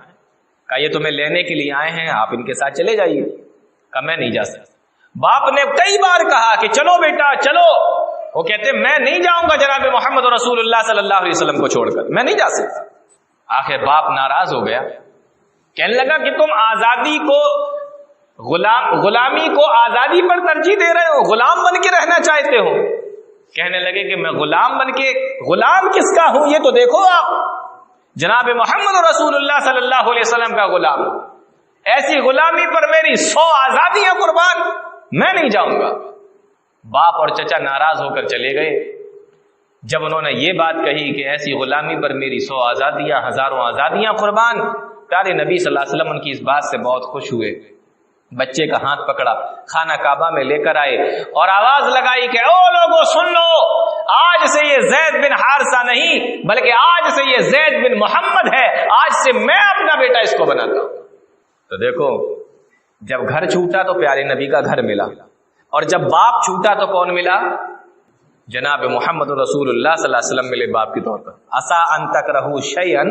کہا یہ تمہیں لینے کے لیے آئے ہیں، آپ ان کے ساتھ چلے جائیے۔ کہا میں نہیں جا سکتا۔ باپ نے کئی بار کہا کہ چلو بیٹا چلو، وہ کہتے میں نہیں جاؤں گا جناب محمد رسول اللہ صلی اللہ علیہ وسلم کو چھوڑ کر، میں نہیں جا سکتا۔ آخر باپ ناراض ہو گیا، کہنے لگا کہ تم آزادی کو غلامی کو آزادی پر ترجیح دے رہے ہو، غلام بن کے رہنا چاہتے ہو۔ کہنے لگے کہ میں غلام بن کے، غلام کس کا ہوں یہ تو دیکھو آپ، جناب محمد رسول اللہ صلی اللہ علیہ وسلم کا غلام، ایسی غلامی پر میری 100 آزادیاں قربان، میں نہیں جاؤں گا۔ باپ اور چچا ناراض ہو کر چلے گئے۔ جب انہوں نے یہ بات کہی کہ ایسی غلامی پر میری 100 آزادیاں، ہزاروں آزادیاں قربان، پیارے نبی صلی اللہ علیہ وسلم ان کی اس بات سے بہت خوش ہوئے، بچے کا ہاتھ پکڑا، خانہ کعبہ میں لے کر آئے اور آواز لگائی کہ او لوگوں سن لو، آج سے یہ زید بن حارثہ نہیں بلکہ آج سے یہ زید بن محمد ہے، آج سے میں اپنا بیٹا اس کو بناتا ہوں۔ تو دیکھو، جب گھر چھوٹا تو پیارے نبی کا گھر ملا، اور جب باپ چھوٹا تو کون ملا؟ جناب محمد رسول اللہ صلی اللہ علیہ وسلم ملے باپ کے طور پر۔ عسیٰ ان تکرہوا شیئا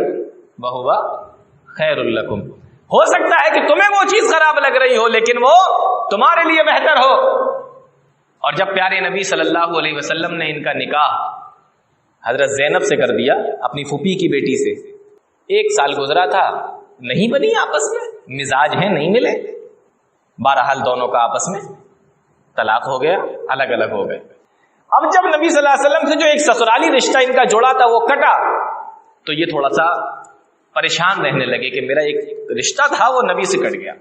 وہو خیر لکم، ہو سکتا ہے کہ تمہیں وہ چیز خراب لگ رہی ہو لیکن وہ تمہارے لیے بہتر ہو۔ اور جب پیارے نبی صلی اللہ علیہ وسلم نے ان کا نکاح حضرت زینب سے کر دیا، اپنی پھوپھی کی بیٹی سے، 1 سال گزرا تھا، نہیں بنی آپس میں، مزاج ہیں نہیں ملے، بہرحال دونوں کا آپس میں طلاق ہو گیا، الگ الگ ہو گئے۔ اب جب نبی صلی اللہ علیہ وسلم سے جو ایک سسرالی رشتہ ان کا جوڑا تھا وہ کٹا، تو یہ تھوڑا سا پریشان رہنے لگے کہ میرا ایک رشتہ تھا وہ نبی سے کٹ گیا۔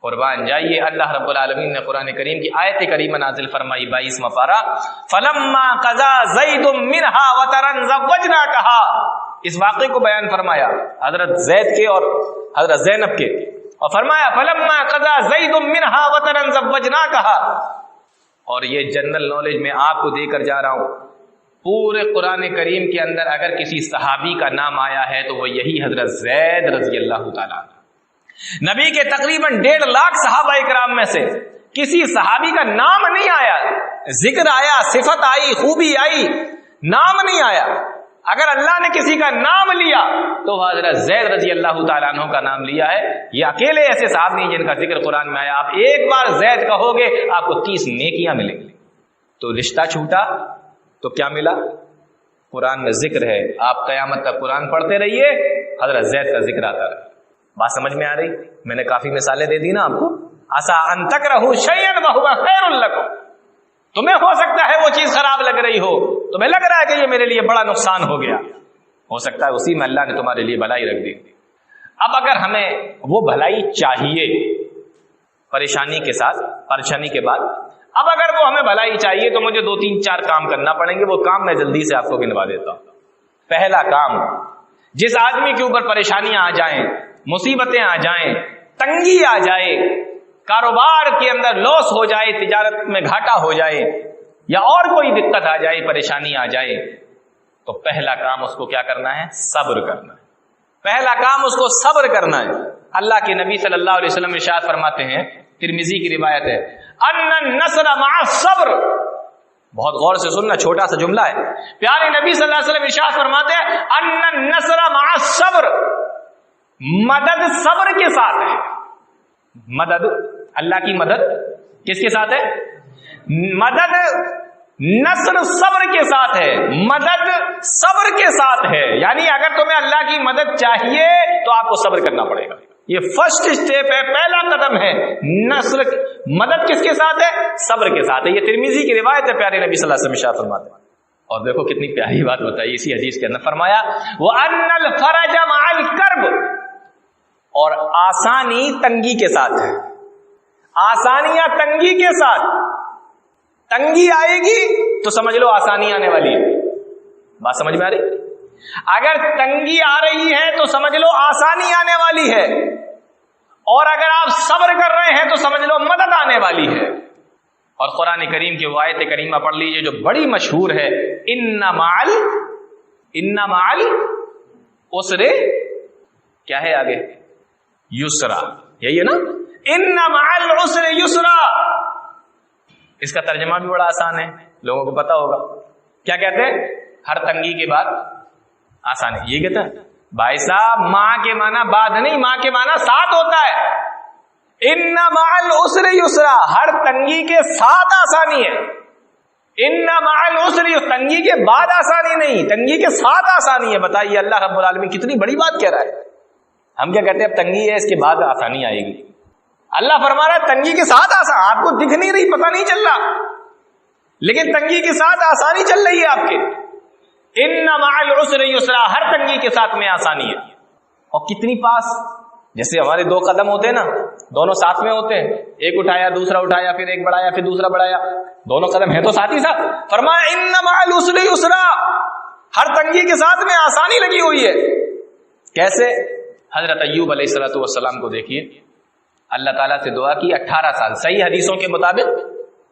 قربان جائیے، اللہ رب العالمین نے قرآن کریم کی آیت کریمہ نازل فرمائی 22واں پارہ، فلما قضا زید منہا وطرا زوجناکہا، اس واقعے کو بیان فرمایا حضرت زید کے اور حضرت زینب کے، اور فرمایا فلما قضا زید منہا وطرا زوجناکہا۔ اور یہ جنرل نالج میں آپ کو دے کر جا رہا ہوں، پورے قرآن کریم کے اندر اگر کسی صحابی کا نام آیا ہے تو وہ یہی حضرت زید رضی اللہ تعالیٰ عنہ۔ نبی کے تقریباً 1.5 لاکھ صحابہ اکرام میں سے کسی صحابی کا نام نہیں آیا، ذکر آیا، صفت آئی، خوبی آئی، نام نہیں آیا۔ اگر اللہ نے کسی کا نام لیا تو حضرت زید رضی اللہ تعالیٰ عنہ کا نام لیا ہے۔ یہ اکیلے ایسے صحابی ہیں جن کا ذکر قرآن میں آیا، آپ ایک بار زید کہو گے آپ کو 30 نیکیاں ملیں گی۔ تو رشتہ چھوٹا تو کیا ملا؟ قرآن میں ذکر ہے، آپ قیامت تک قرآن پڑھتے رہیے، حضرت زید کا ذکر آتا رہے۔ بات سمجھ میں آ رہی؟ میں نے کافی مثالیں دے دی نا آپ کو۔ عسیٰ ان تکرہوا شیئا وہو خیر لکم، تمہیں ہو سکتا ہے وہ چیز خراب لگ رہی ہو، تمہیں لگ رہا ہے کہ یہ میرے لیے بڑا نقصان ہو گیا، ہو سکتا ہے اسی میں اللہ نے تمہارے لیے بھلائی رکھ دی۔ اب اگر ہمیں وہ بھلائی چاہیے پریشانی کے ساتھ، پریشانی کے بعد، اب اگر وہ ہمیں بھلائی چاہیے تو مجھے 2-3-4 کام کرنا پڑیں گے۔ وہ کام میں جلدی سے آپ کو گنوا دیتا ہوں۔ پہلا کام، جس آدمی کے اوپر پریشانیاں آ جائیں، مصیبتیں آ جائیں، تنگی آ جائے، کاروبار کے اندر لاس ہو جائے، تجارت میں گھاٹا ہو جائے، یا اور کوئی دقت آ جائے، پریشانی آ جائے، تو پہلا کام اس کو کیا کرنا ہے؟ صبر کرنا ہے۔ پہلا کام اس کو صبر کرنا ہے۔ اللہ کے نبی صلی اللہ علیہ وسلم ارشاد فرماتے ہیں، ترمذی کی روایت ہے، ان النصر مع الصبر۔ بہت غور سے سننا، چھوٹا سا جملہ ہے۔ پیارے نبی صلی اللہ علیہ وسلم ارشاد فرماتے ہیں، ان النصر مع الصبر، مدد صبر کے ساتھ ہے۔ مدد، اللہ کی مدد کس کے ساتھ ہے؟ مدد نصر صبر کے ساتھ ہے، مدد صبر کے ساتھ ہے۔ یعنی اگر تمہیں اللہ کی مدد چاہیے تو آپ کو صبر کرنا پڑے گا۔ یہ فرسٹ اسٹیپ ہے، پہلا قدم ہے۔ نصر، مدد کس کے ساتھ ہے؟ صبر کے ساتھ ہے۔ یہ ترمذی کی روایت ہے، پیارے نبی صلی اللہ علیہ وسلم ارشاد فرماتے ہیں۔ اور دیکھو کتنی پیاری بات بتائی اسی حدیث کے اندر، فرمایا وَأَنَّ الْفَرَجَ مَعَ الْكَرْبِ، اور آسانی تنگی کے ساتھ ہے۔ آسانیاں تنگی کے ساتھ، تنگی آئے گی تو سمجھ لو آسانی آنے والی ہے۔ بات سمجھ میں آ رہی؟ اگر تنگی آ رہی ہے تو سمجھ لو آسانی آنے والی ہے، اور اگر آپ صبر کر رہے ہیں تو سمجھ لو مدد آنے والی ہے۔ اور قرآن کریم کی آیت کریمہ پڑھ لیجئے جو بڑی مشہور ہے، ان مع العسر، کیا ہے آگے؟ یسرا، یہی ہے نا، ان مع العسر یسرا۔ اس کا ترجمہ بھی بڑا آسان ہے، لوگوں کو پتا ہوگا۔ کیا کہتے ہیں؟ ہر تنگی کے بعد آسانی، یہ کہتے ہیں بھائی صاحب، ماں کے معنی بعد نہیں، ماں کے معنی ساتھ ہوتا ہے۔ ان مع العسر یسرا، ہر تنگی کے ساتھ آسانی ہے۔ ان مع العسر، تنگی کے بعد آسانی نہیں، تنگی کے ساتھ آسانی ہے۔ بتائیے اللہ رب العالمین کتنی بڑی بات کہہ رہا ہے۔ ہم کیا کہتے ہیں؟ اب تنگی ہے، اس کے بعد آسانی آئے گی۔ اللہ فرما رہا ہے تنگی کے ساتھ آسان، آپ کو دکھ نہیں رہی، پتہ نہیں چل رہا، لیکن تنگی کے ساتھ آسانی چل رہی ہے آپ کے۔ ان مع العسر یسرا، ہر تنگی کے ساتھ میں آسانی ہے۔ اور کتنی پاس، جیسے ہمارے 2 قدم ہوتے ہیں نا، دونوں ساتھ میں ہوتے ہیں، ایک اٹھایا دوسرا اٹھایا، پھر ایک بڑھایا پھر دوسرا بڑھایا، دونوں قدم ہیں تو ساتھ ہی ساتھ۔ فرمایا ان مع العسر یسرا، ہر تنگی کے ساتھ میں آسانی لگی ہوئی ہے۔ کیسے؟ حضرت ایوب علیہ الصلوۃ والسلام کو دیکھیے، اللہ تعالیٰ سے دعا کی 18 سال. صحیح حدیثوں کے مطابق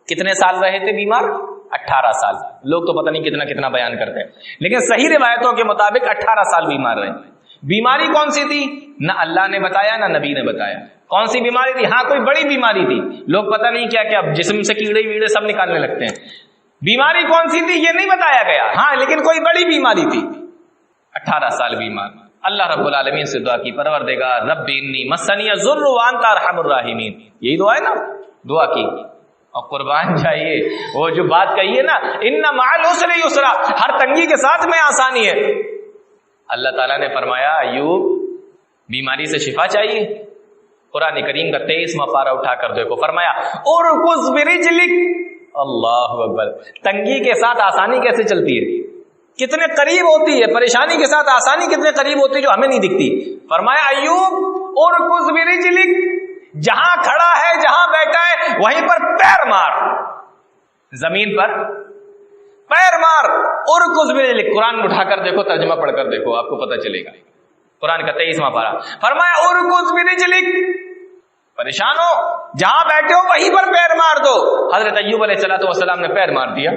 کتنے سال رہے تھے بیمار؟ 18 سال. لوگ تو پتہ نہیں کتنا کتنا بیان کرتے ہیں, لیکن صحیح روایتوں کے مطابق 18 سال بیمار رہے. بیماری کون سی تھی؟ نہ اللہ نے بتایا نہ نبی نے بتایا. کون سی بیماری تھی؟ ہاں کوئی بڑی بیماری تھی. لوگ پتہ نہیں کیا کیا جسم سے کیڑے ویڑے سب نکالنے لگتے ہیں. بیماری کون سی تھی یہ نہیں بتایا گیا, ہاں لیکن کوئی بڑی بیماری تھی. 18 سال بیمار. اللہ رب العالمین سے دعا کی, پروردگار رب انی مسنی الضر وانت ارحم الراحمین. یہی دعا ہے نا, دعا کی. اور قربان جائیے وہ جو بات کہی ہے نا, ان مع العسر یسرا, ہر تنگی کے ساتھ میں آسانی ہے. اللہ تعالیٰ نے فرمایا ایوب بیماری سے شفا چاہیے, قرآن کریم کا 23واں پارہ اٹھا کر دیکھو, فرمایا ارکض برجلک. اللہ اکبر, تنگی کے ساتھ آسانی کیسے چلتی ہے, کتنے قریب ہوتی ہے. پریشانی کے ساتھ آسانی کتنے قریب ہوتی ہے جو ہمیں نہیں دکھتی. فرمایا ایوب ارکض برجلک, جہاں کھڑا ہے جہاں بیٹھا ہے وہیں پر پیر مار, زمین پر پیر مار. ارکض برجلک, قرآن اٹھا کر دیکھو, ترجمہ پڑھ کر دیکھو, آپ کو پتہ چلے گا. قرآن کا 23واں پارہ, فرمایا ارکض برجلک, پریشان ہو جہاں بیٹھے ہو وہیں پر پیر مار دو. حضرت ایوب علیہ السلام نے پیر مار دیا.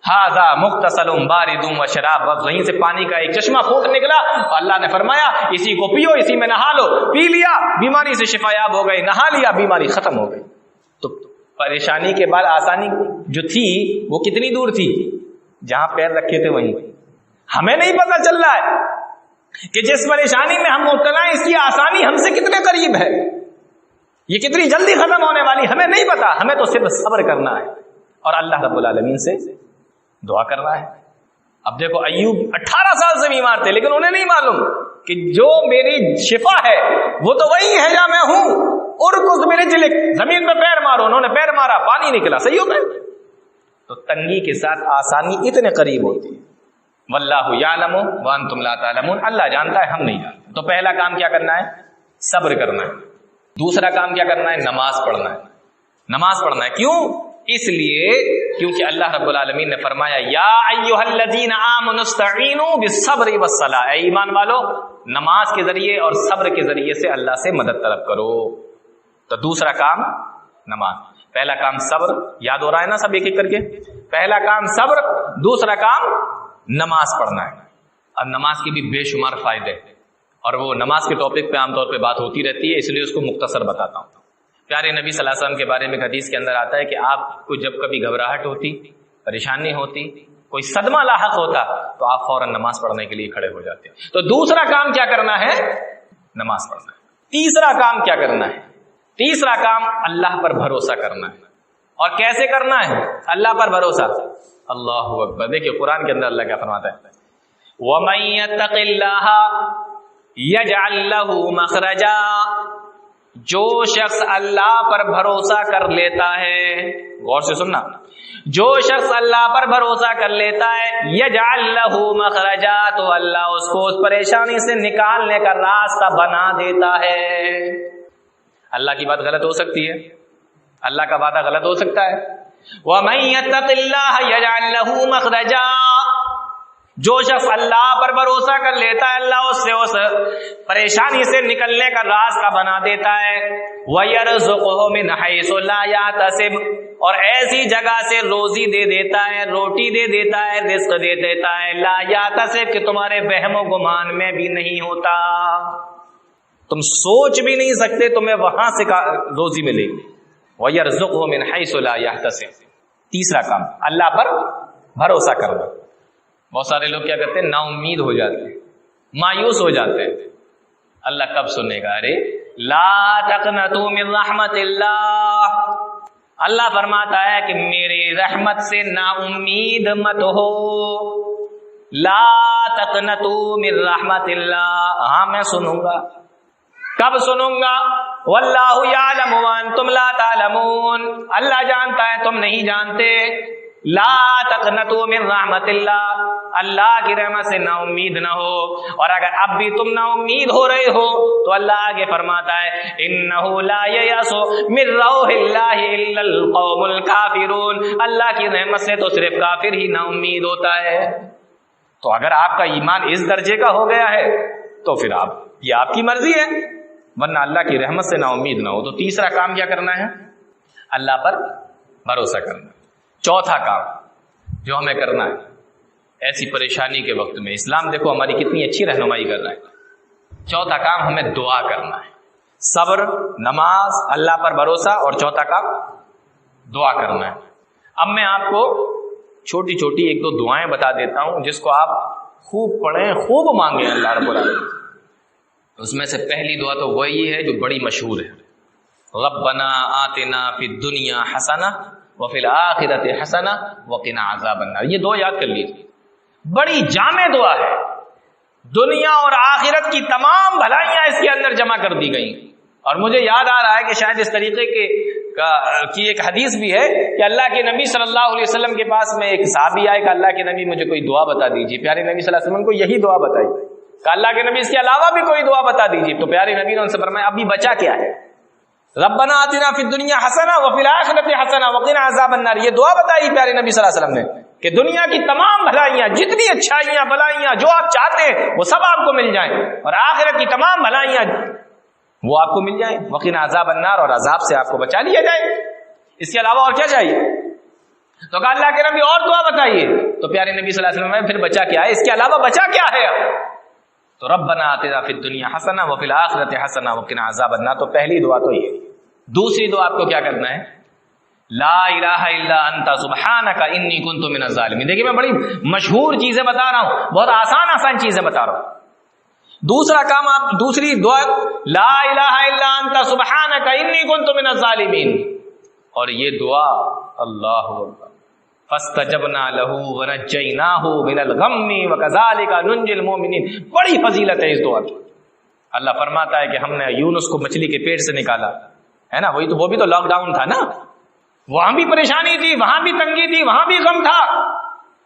ھذا مغتسل بارد و شراب, وہیں سے پانی کا ایک چشمہ پھوٹ نکلا. اللہ نے فرمایا اسی کو پیو, اسی میں نہا لو. پی لیا, بیماری سے شفا یاب ہو گئی. نہا لیا, بیماری ختم ہو گئی. تو پریشانی کے بعد آسانی جو تھی وہ کتنی دور تھی, جہاں پیر رکھے تھے وہیں. ہمیں نہیں پتہ چل رہا ہے کہ جس پریشانی میں ہم مبتلا ہیں اس کی آسانی ہم سے کتنے قریب ہے, یہ کتنی جلدی ختم ہونے والی, ہمیں نہیں پتا. ہمیں تو صرف صبر کرنا ہے اور اللہ رب العالمین سے دعا کرنا ہے. اب دیکھو ایوب 18 سال سے بیمار تھے, لیکن انہیں نہیں معلوم کہ جو میری شفا ہے وہ تو وہی ہے جہاں میں ہوں. ارکض برجلک, زمین پہ پیر مارو. انہوں نے پیر مارا, پانی نکلا. صحیح ہو گئے. تو تنگی کے ساتھ آسانی اتنے قریب ہوتی ہے. واللہ یعلم وانتم لا تعلمون, اللہ جانتا ہے ہم نہیں جانتے. تو پہلا کام کیا کرنا ہے؟ صبر کرنا ہے. دوسرا کام کیا کرنا ہے؟ نماز پڑھنا ہے. نماز پڑھنا ہے. کیوں؟ اس لیے کیونکہ اللہ رب العالمین نے فرمایا یا ایھا الذین آمنوا استعینوا بالصبر والصلاۃ, اے ایمان والو نماز کے ذریعے اور صبر کے ذریعے سے اللہ سے مدد طلب کرو. تو دوسرا کام نماز, پہلا کام صبر. یاد ہو رہا ہے نا سب ایک ایک کر کے؟ پہلا کام صبر, دوسرا کام نماز پڑھنا ہے. اب نماز کے بھی بے شمار فائدے ہیں, اور وہ نماز کے ٹاپک پہ عام طور پہ بات ہوتی رہتی ہے, اس لیے اس کو مختصر بتاتا ہوں. پیارے نبی صلی اللہ علیہ وسلم کے بارے میں حدیث کے اندر آتا ہے کہ آپ کو جب کبھی گھبراہٹ ہوتی, پریشانی ہوتی, کوئی صدمہ لاحق ہوتا تو آپ فوراً نماز پڑھنے کے لیے کھڑے ہو جاتے. تو دوسرا کام کیا کرنا ہے؟ نماز پڑھنا ہے. تیسرا کام کیا کرنا ہے؟ تیسرا کام اللہ پر بھروسہ کرنا ہے. اور کیسے کرنا ہے اللہ پر بھروسہ؟ اللہ اکبر. دیکھیے قرآن کے اندر اللہ کیا فرماتا ہے, وَمَن يَتَّقِ اللَّهَ يَجْعَل لَّهُ مَخْرَجًا, جو شخص اللہ پر بھروسہ کر لیتا ہے, غور سے سننا, جو شخص اللہ پر بھروسہ کر لیتا ہے, یجعل لہ مخرجا, تو اللہ اس کو اس پریشانی سے نکالنے کا راستہ بنا دیتا ہے. اللہ کی بات غلط ہو سکتی ہے, اللہ کا وعدہ غلط ہو سکتا ہے. وَمَن يَتَّقِ اللَّهَ يَجْعَل لَّهُ مَخْرَجًا, جو شخص اللہ پر بھروسہ کر لیتا ہے اللہ اس سے اس پریشانی سے نکلنے کا راستہ بنا دیتا ہے. وَيَرْزُقْهُ مِنْ حَيْثُ لَا يَحْتَسِبُ, اور ایسی جگہ سے روزی دے دیتا ہے, روٹی دے دیتا ہے, رزق دے دیتا ہے, لا يَحْتَسِب, کہ تمہارے وہم و گمان میں بھی نہیں ہوتا, تم سوچ بھی نہیں سکتے تمہیں وہاں سے روزی ملے گی. وَيَرْزُقْهُ مِنْ حَيْثُ لَا يَحْتَسِب. تیسرا کام اللہ پر بھروسہ کرنا. بہت سارے لوگ کیا کرتے ہیں, نا امید ہو جاتے ہیں, مایوس ہو جاتے ہیں. اللہ کب سنے گا؟ ارے لا تقنطوا من رحمت اللہ, اللہ فرماتا ہے کہ میری رحمت سے نا امید مت ہو. لا تقنطوا من رحمت اللہ, ہاں میں سنوں گا. کب سنوں گا؟ واللہ یعلم وانتم لا تعلمون, اللہ جانتا ہے تم نہیں جانتے. لا تقنطوا من رحمت اللہ, اللہ کی رحمت سے نا امید نہ ہو. اور اگر اب بھی تم نا امید ہو رہے ہو تو اللہ آگے فرماتا ہے انہ لا ییأس من روح اللہ الا القوم الکافرون, اللہ کی رحمت سے تو صرف کافر ہی نا امید ہوتا ہے. تو اگر آپ کا ایمان اس درجے کا ہو گیا ہے تو پھر یہ آپ کی مرضی ہے, ورنہ اللہ کی رحمت سے نا امید نہ ہو۔ تو تیسرا کام کیا کرنا ہے؟ اللہ پر بھروسہ کرنا۔ چوتھا کام جو ہمیں کرنا ہے ایسی پریشانی کے وقت میں، اسلام دیکھو ہماری کتنی اچھی رہنمائی کر رہا ہے۔ چوتھا کام ہمیں دعا کرنا ہے، صبر، نماز، اللہ پر بھروسہ، اور چوتھا کام دعا کرنا ہے۔ اب میں آپ کو چھوٹی چھوٹی ایک دو دعائیں بتا دیتا ہوں جس کو آپ خوب پڑھیں، خوب مانگیں اللہ رب العالمین۔ اس میں سے پہلی دعا تو وہی ہے جو بڑی مشہور ہے، ربنا آتنا فی الدنیا حسنہ وفی الآخرۃ حسنہ وقنا عذاب النار۔ یہ دو یاد کر لیجیے، بڑی جامع دعا ہے، دنیا اور آخرت کی تمام بھلائیاں اس کے اندر جمع کر دی گئی۔ اور مجھے یاد آ رہا ہے کہ شاید اس طریقے کی ایک حدیث بھی ہے کہ اللہ کے نبی صلی اللہ علیہ وسلم کے پاس میں ایک صحابی آئے کہ اللہ کے نبی مجھے کوئی دعا بتا دیجیے۔ پیارے نبی صلی اللہ علیہ وسلم کو یہی دعا بتائی کہ اللہ کے نبی اس کے علاوہ بھی کوئی دعا بتا دیجیے۔ تو پیارے نبی نے ان سے فرمایا ابھی بچا کیا ہے؟ ربنا آتنا فی الدنیا حسنہ وفی الآخرۃ حسنہ وقنا عذاب النار۔ یہ دعا بتائی پیارے نبی صلی اللہ علیہ وسلم نے کہ دنیا کی تمام بھلائیاں، جتنی اچھائیاں بلائیاں جو آپ چاہتے ہیں وہ سب آپ کو مل جائیں، اور آخرت کی تمام بھلائیاں وہ آپ کو مل جائیں، وقنا عذاب النار، اور عذاب سے آپ کو بچا لیا جائے۔ اس کے علاوہ اور کیا چاہیے؟ تو کہا اللہ کے نبی اور دعا بتائیے۔ تو پیارے نبی صلی اللہ علیہ وسلم پھر بچا کیا ہے؟ اس کے علاوہ بچا کیا ہے؟ تو ربنا آتنا فی الدنیا حسنہ وفی الآخرۃ حسنہ وقنا عذاب النار۔ تو پہلی دعا تو یہ۔ دوسری دعا آپ کو کیا کرنا ہے؟ لا الہ الا انت سبحانک انی کنت من الظالمین۔ دیکھیے میں بڑی مشہور چیزیں بتا رہا ہوں، بہت آسان چیزیں بتا رہا ہوں۔ دوسرا کام آپ، دوسری دعا لا الہ الا انت سبحانک انی کنت من الظالمین، اور یہ دعا اللہ اکبر فاستجبنا له ونجیناہ من الغم وکذالک ننجی المؤمنین۔ بڑی فضیلت ہے اس دعا کی۔ اللہ فرماتا ہے کہ ہم نے یونس کو مچھلی کے پیٹ سے نکالا ہے نا، وہ بھی تو لاک ڈاؤن تھا نا، وہاں بھی پریشانی تھی، وہاں بھی تنگی تھی، وہاں بھی غم تھا،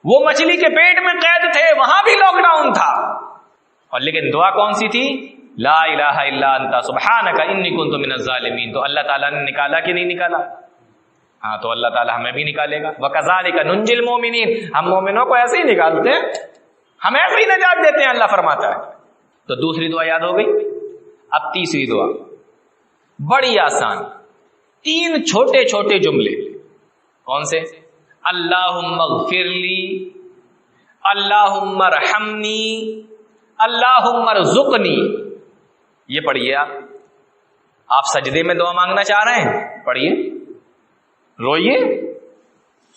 وہ مچھلی کے پیٹ میں قید تھے، وہاں بھی لاک ڈاؤن تھا، اور لیکن دعا کون سی تھی؟ لا الہ الا انت سبحانک انی کنت من الظالمین۔ تو اللہ تعالیٰ نے نکالا کہ نہیں نکالا؟ ہاں، تو اللہ تعالیٰ ہمیں بھی نکالے گا۔ وَكَذَلِكَ نُنْجِي الْمُؤْمِنِينَ، ہم مومنوں کو ایسے ہی نکالتے ہیں، ہم ایسے ہی نجات دیتے ہیں، اللہ فرماتا ہے۔ تو دوسری دعا یاد ہو گئی۔ اب تیسری دعا بڑی آسان، تین چھوٹے چھوٹے جملے۔ کون سے؟ اللہم اغفر لی، اللہم ارحمنی، اللہم ارزقنی۔ یہ پڑھیے آپ سجدے میں دعا مانگنا چاہ رہے ہیں، پڑھیے، روئیے،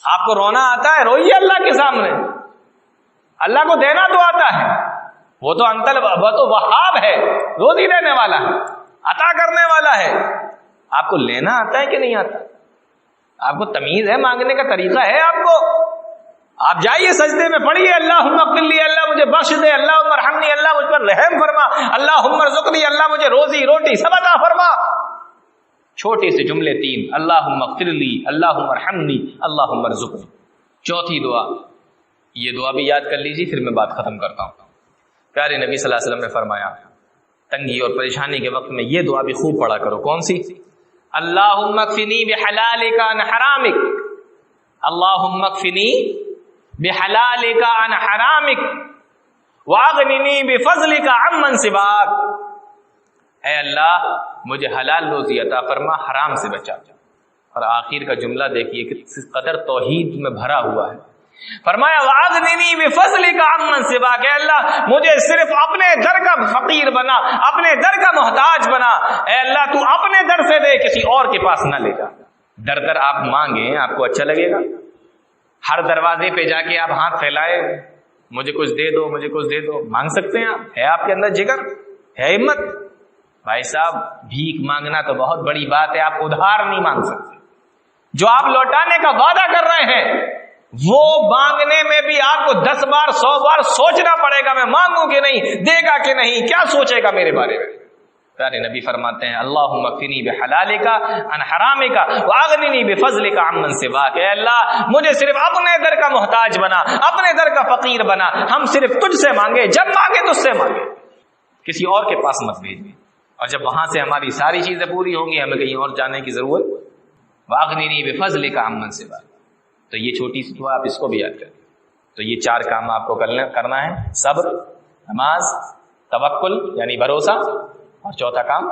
آپ کو رونا آتا ہے، روئیے اللہ کے سامنے، اللہ کو دینا تو آتا ہے، وہ تو وہاب ہے، روزی دینے والا ہے، عطا کرنے والا ہے۔ آپ کو لینا آتا ہے کہ نہیں آتا؟ آپ کو تمیز ہے، مانگنے کا طریقہ ہے آپ کو؟ آپ جائیے سجدے میں، پڑھیے اللہم اغفر لی، اللہ مجھے بخش دے، اللہم ارحمنی، اللہ مجھ پر رحم فرما، اللہم ارزقنی، اللہ مجھے روزی روٹی سب عطا فرما۔ چھوٹے سے جملے تین، اللہم اغفر لی، اللہم ارحمنی، اللہم ارزقنی۔ چوتھی دعا، یہ دعا بھی یاد کر لیجیے، پھر میں بات ختم کرتا ہوں۔ پیارے نبی صلی اللہ علیہ وسلم نے فرمایا تنگی اور پریشانی کے وقت میں یہ دعا بھی خوب پڑھا کرو۔ کون سی؟ اللہم اکفنی بحلالک عن حرامک، اللہم اکفنی بحلالک عن حرامک واغننی بفضلک عمن سواک۔ اے اللہ مجھے حلال روزی عطا فرما، حرام سے بچا۔ اور آخر کا جملہ دیکھیے کس قدر توحید میں بھرا ہوا ہے۔ فرمایا وَأَغْنِنِي بِفَضْلِكَ عَمَّن سِوَاكَ، اے اللہ مجھے صرف اپنے در کا فقیر بنا، اپنے در کا محتاج بنا، اے اللہ تو اپنے در سے دے، کسی اور کے پاس نہ لے جا۔ در آپ مانگیں، آپ کو اچھا لگے گا؟ ہر دروازے پہ جا کے آپ ہاتھ پھیلائے، مجھے کچھ دے دو، مجھے کچھ دے دو، مانگ سکتے ہیں آپ؟ ہے آپ کے اندر جگر؟ ہے ہمت؟ بھائی صاحب بھیک مانگنا تو بہت بڑی بات ہے، آپ ادھار نہیں مانگ سکتے۔ جو آپ لوٹانے کا وعدہ کر رہے ہیں وہ مانگنے میں بھی آپ کو 10 بار 100 بار سوچنا پڑے گا، میں مانگوں کہ نہیں، دے گا کہ نہیں، کیا سوچے گا میرے بارے میں۔ پیارے نبی فرماتے ہیں اللہم اکفنی بحلالک عن حرامک واغننی بفضلک عمن سواک، اے اللہ مجھے صرف اپنے در کا محتاج بنا، اپنے در کا فقیر بنا، ہم صرف تجھ سے مانگے، جب مانگے تجھ سے مانگے، کسی اور کے پاس مت بھیجیے۔ اور جب وہاں سے ہماری ساری چیزیں پوری ہوں گی، ہمیں کہیں اور جانے کی ضرورت۔ واغننی بفضلک عمن سواک، تو یہ چھوٹی سی دعا آپ اس کو بھی یاد کریں۔ تو یہ 4 کام آپ کو کرنا ہے، صبر، نماز، توکل یعنی بھروسہ، اور چوتھا کام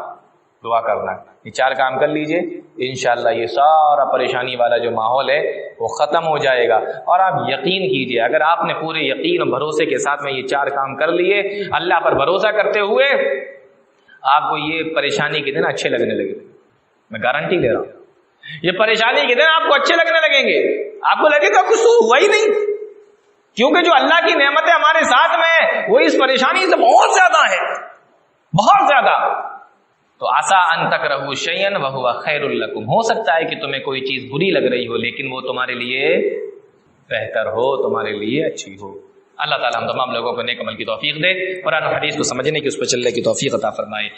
دعا کرنا. یہ 4 کام کر لیجئے، انشاءاللہ یہ سارا پریشانی والا جو ماحول ہے وہ ختم ہو جائے گا. اور آپ یقین کیجئے، اگر آپ نے پورے یقین اور بھروسے کے ساتھ میں یہ 4 کام کر لیے، اللہ پر بھروسہ کرتے ہوئے، آپ کو یہ پریشانی کے دن اچھے لگنے لگے. میں گارنٹی دے رہا ہوں، یہ پریشانی کے دن آپ کو اچھے لگنے لگیں گے. آپ کو لگے گا کچھ تو ہوا ہی نہیں، کیونکہ جو اللہ کی نعمتیں ہمارے ساتھ میں ہیں وہ اس پریشانی سے بہت زیادہ ہے، بہت زیادہ. تو عسیٰ ان تکرہوا شیئا وہو خیر لکم، ہو سکتا ہے کہ تمہیں کوئی چیز بری لگ رہی ہو لیکن وہ تمہارے لیے بہتر ہو، تمہارے لیے اچھی ہو. اللہ تعالیٰ ہم تمام لوگوں کو نیک عمل کی توفیق دے، قرآن و حدیث کو سمجھنے کی، اس پر چلنے کی توفیق عطا فرمائے.